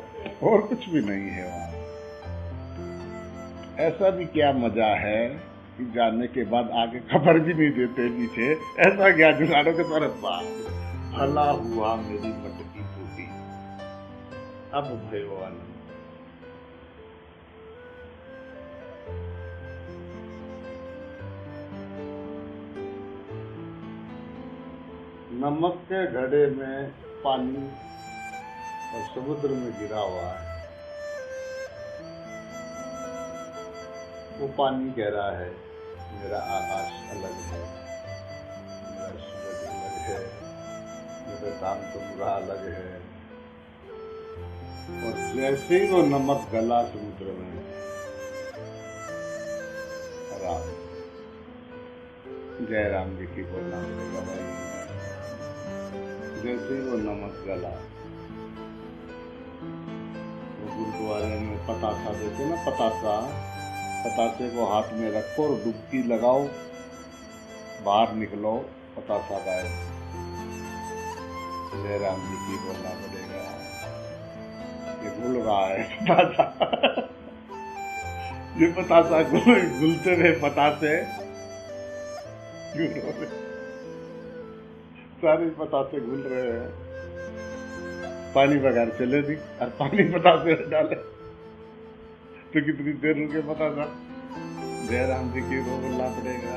और कुछ भी नहीं है वहां। ऐसा भी क्या मजा है कि जाने के बाद आगे खबर भी नहीं देते पीछे, ऐसा क्या जुगाड़ों के तौर पर भला हुआ मेरी मटकी टूटी, अब भयो आनंद। नमक के घड़े में पानी और समुद्र में गिरा हुआ है, वो पानी कह रहा है मेरा आकाश अलग है, मेरा सूरज अलग है, मेरा शाम चंद्रा अलग है। और जैसे ही वो नमक गला समुद्र में, राम जयराम जी की बोलना पड़ेगा भाई, जैसे ही वो नमक गला, वो गुरुद्वारे में पतासा देते ना, पतासे को हाथ में रखो और डुबकी लगाओ, बाहर निकलो, पतासा गायब। जयराम जी की बोलना पड़ेगा, ये घुल रहा है पतासा ये पतासा घुलते हुए पतासे क्यों रो रहे, सारे पतासे घुल रहे हैं, पानी बगैर चले नहीं, और पानी पतासे डाले तो कितनी देर रुके पतासा। जयराम जी की रो बोलना पड़ेगा।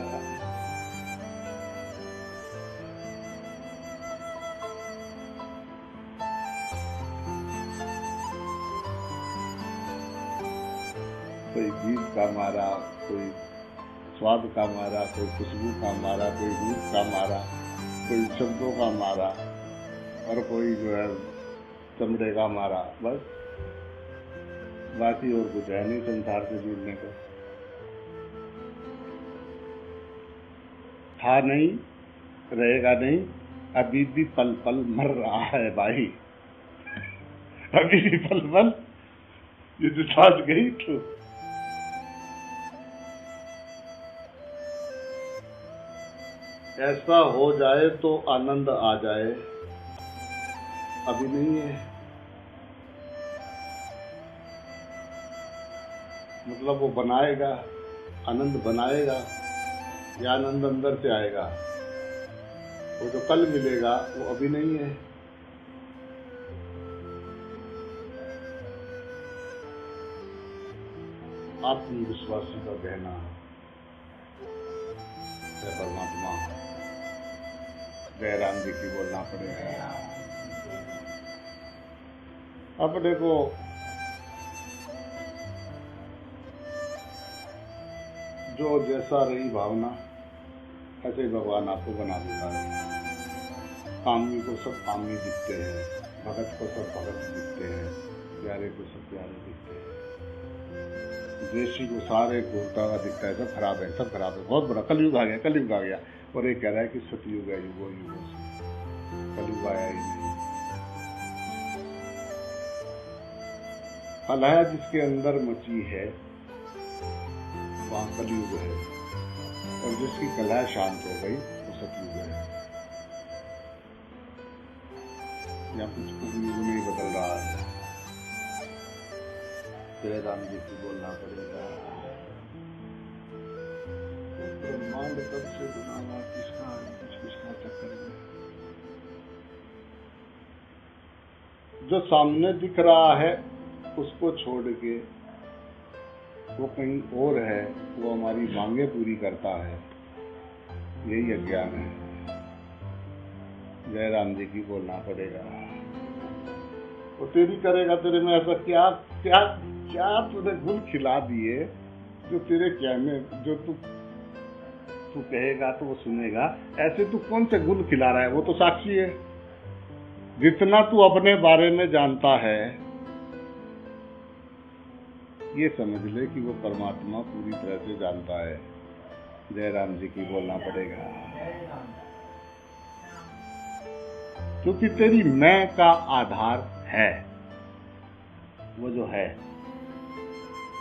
कोई गीत का मारा, कोई स्वाद का मारा, कोई खुशबू का मारा, कोई रूप का मारा, कोई शब्दों का मारा, और कोई जो है चमड़े का मारा, बस बाकी और कुछ है नहीं संसार से जुड़ने को। था नहीं, रहेगा नहीं, अभी भी पल पल मर रहा है भाई अभी भी पल पल, ये जो साथ गई तो ऐसा हो जाए तो आनंद आ जाए, अभी नहीं है। मतलब वो बनाएगा, आनंद बनाएगा, या आनंद अंदर से आएगा, वो जो कल मिलेगा वो अभी नहीं है। आत्मविश्वासी का कहना है परमात्मा, जयराम जी की बोलना पड़ेगा। अपने को जो जैसा रही भावना, ऐसे ही भगवान आपको बना देता है। कामी को सब कामी दिखते हैं, भगत को सब भगत दिखते हैं, प्यारे को सब प्यारे दिखते हैं, द्वेषी को सारे घूरता हुआ दिखता है, सब खराब है, सब खराब है, बहुत बड़ा कलयुग आ गया, कलयुग आ गया। और ये कह रहा है कि सतयुग है, युगो युगों से कलयुग आया ही नहीं। कलह जिसके अंदर मची है वहां कलयुग है, और जिसकी कलह शांत हो गई वो सतयुग है। यहाँ कुछ युग नहीं बदल रहा है। जयराम जी की बोलना पड़ेगा। ब्रह्मांड कब से बना हुआ, किसका है, किसका चक्कर में जो सामने दिख रहा है उसको छोड़ के वो कहीं और है, वो हमारी मांगे पूरी करता है, यही अज्ञान है। जय राम जी की बोलना पड़ेगा। वो तेरी करेगा, तेरे में ऐसा क्या क्या क्या तूने गुल खिला दिए जो तेरे कहने, जो तू कहेगा तो वो सुनेगा। ऐसे तू कौन से गुल खिला रहा है? वो तो साक्षी है। जितना तू अपने बारे में जानता है, ये समझ ले कि वो परमात्मा पूरी तरह से जानता है। जय राम जी की बोलना पड़ेगा। क्योंकि तेरी मैं का आधार है, वो जो है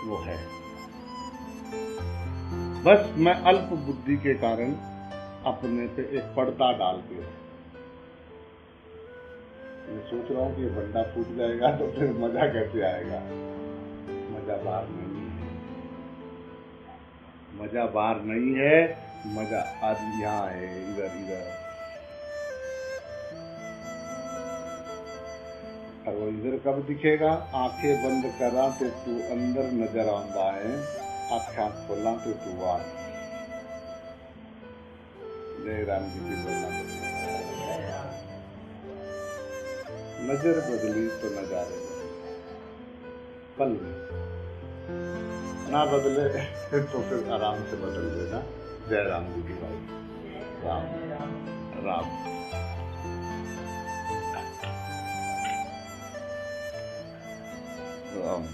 वो है। बस मैं अल्प बुद्धि के कारण अपने पे एक पर्दा डाल के मैं सोच रहा हूं कि बंदा फूट जाएगा तो फिर मजा कैसे आएगा। मजा बाहर नहीं है, मजा बाहर नहीं है, मजा आज यहाँ है, इधर इधर। और वो इधर कब दिखेगा? आंखें बंद करा तो तू अंदर नजर आंदा है, आँखें खोला तो तू बाहर। जय राम जी की बोलना। नजर बदली तो नजारे पल में, ना बदले तो फिर आराम से बदल देना। जय राम जी की भाई। राम राम राम।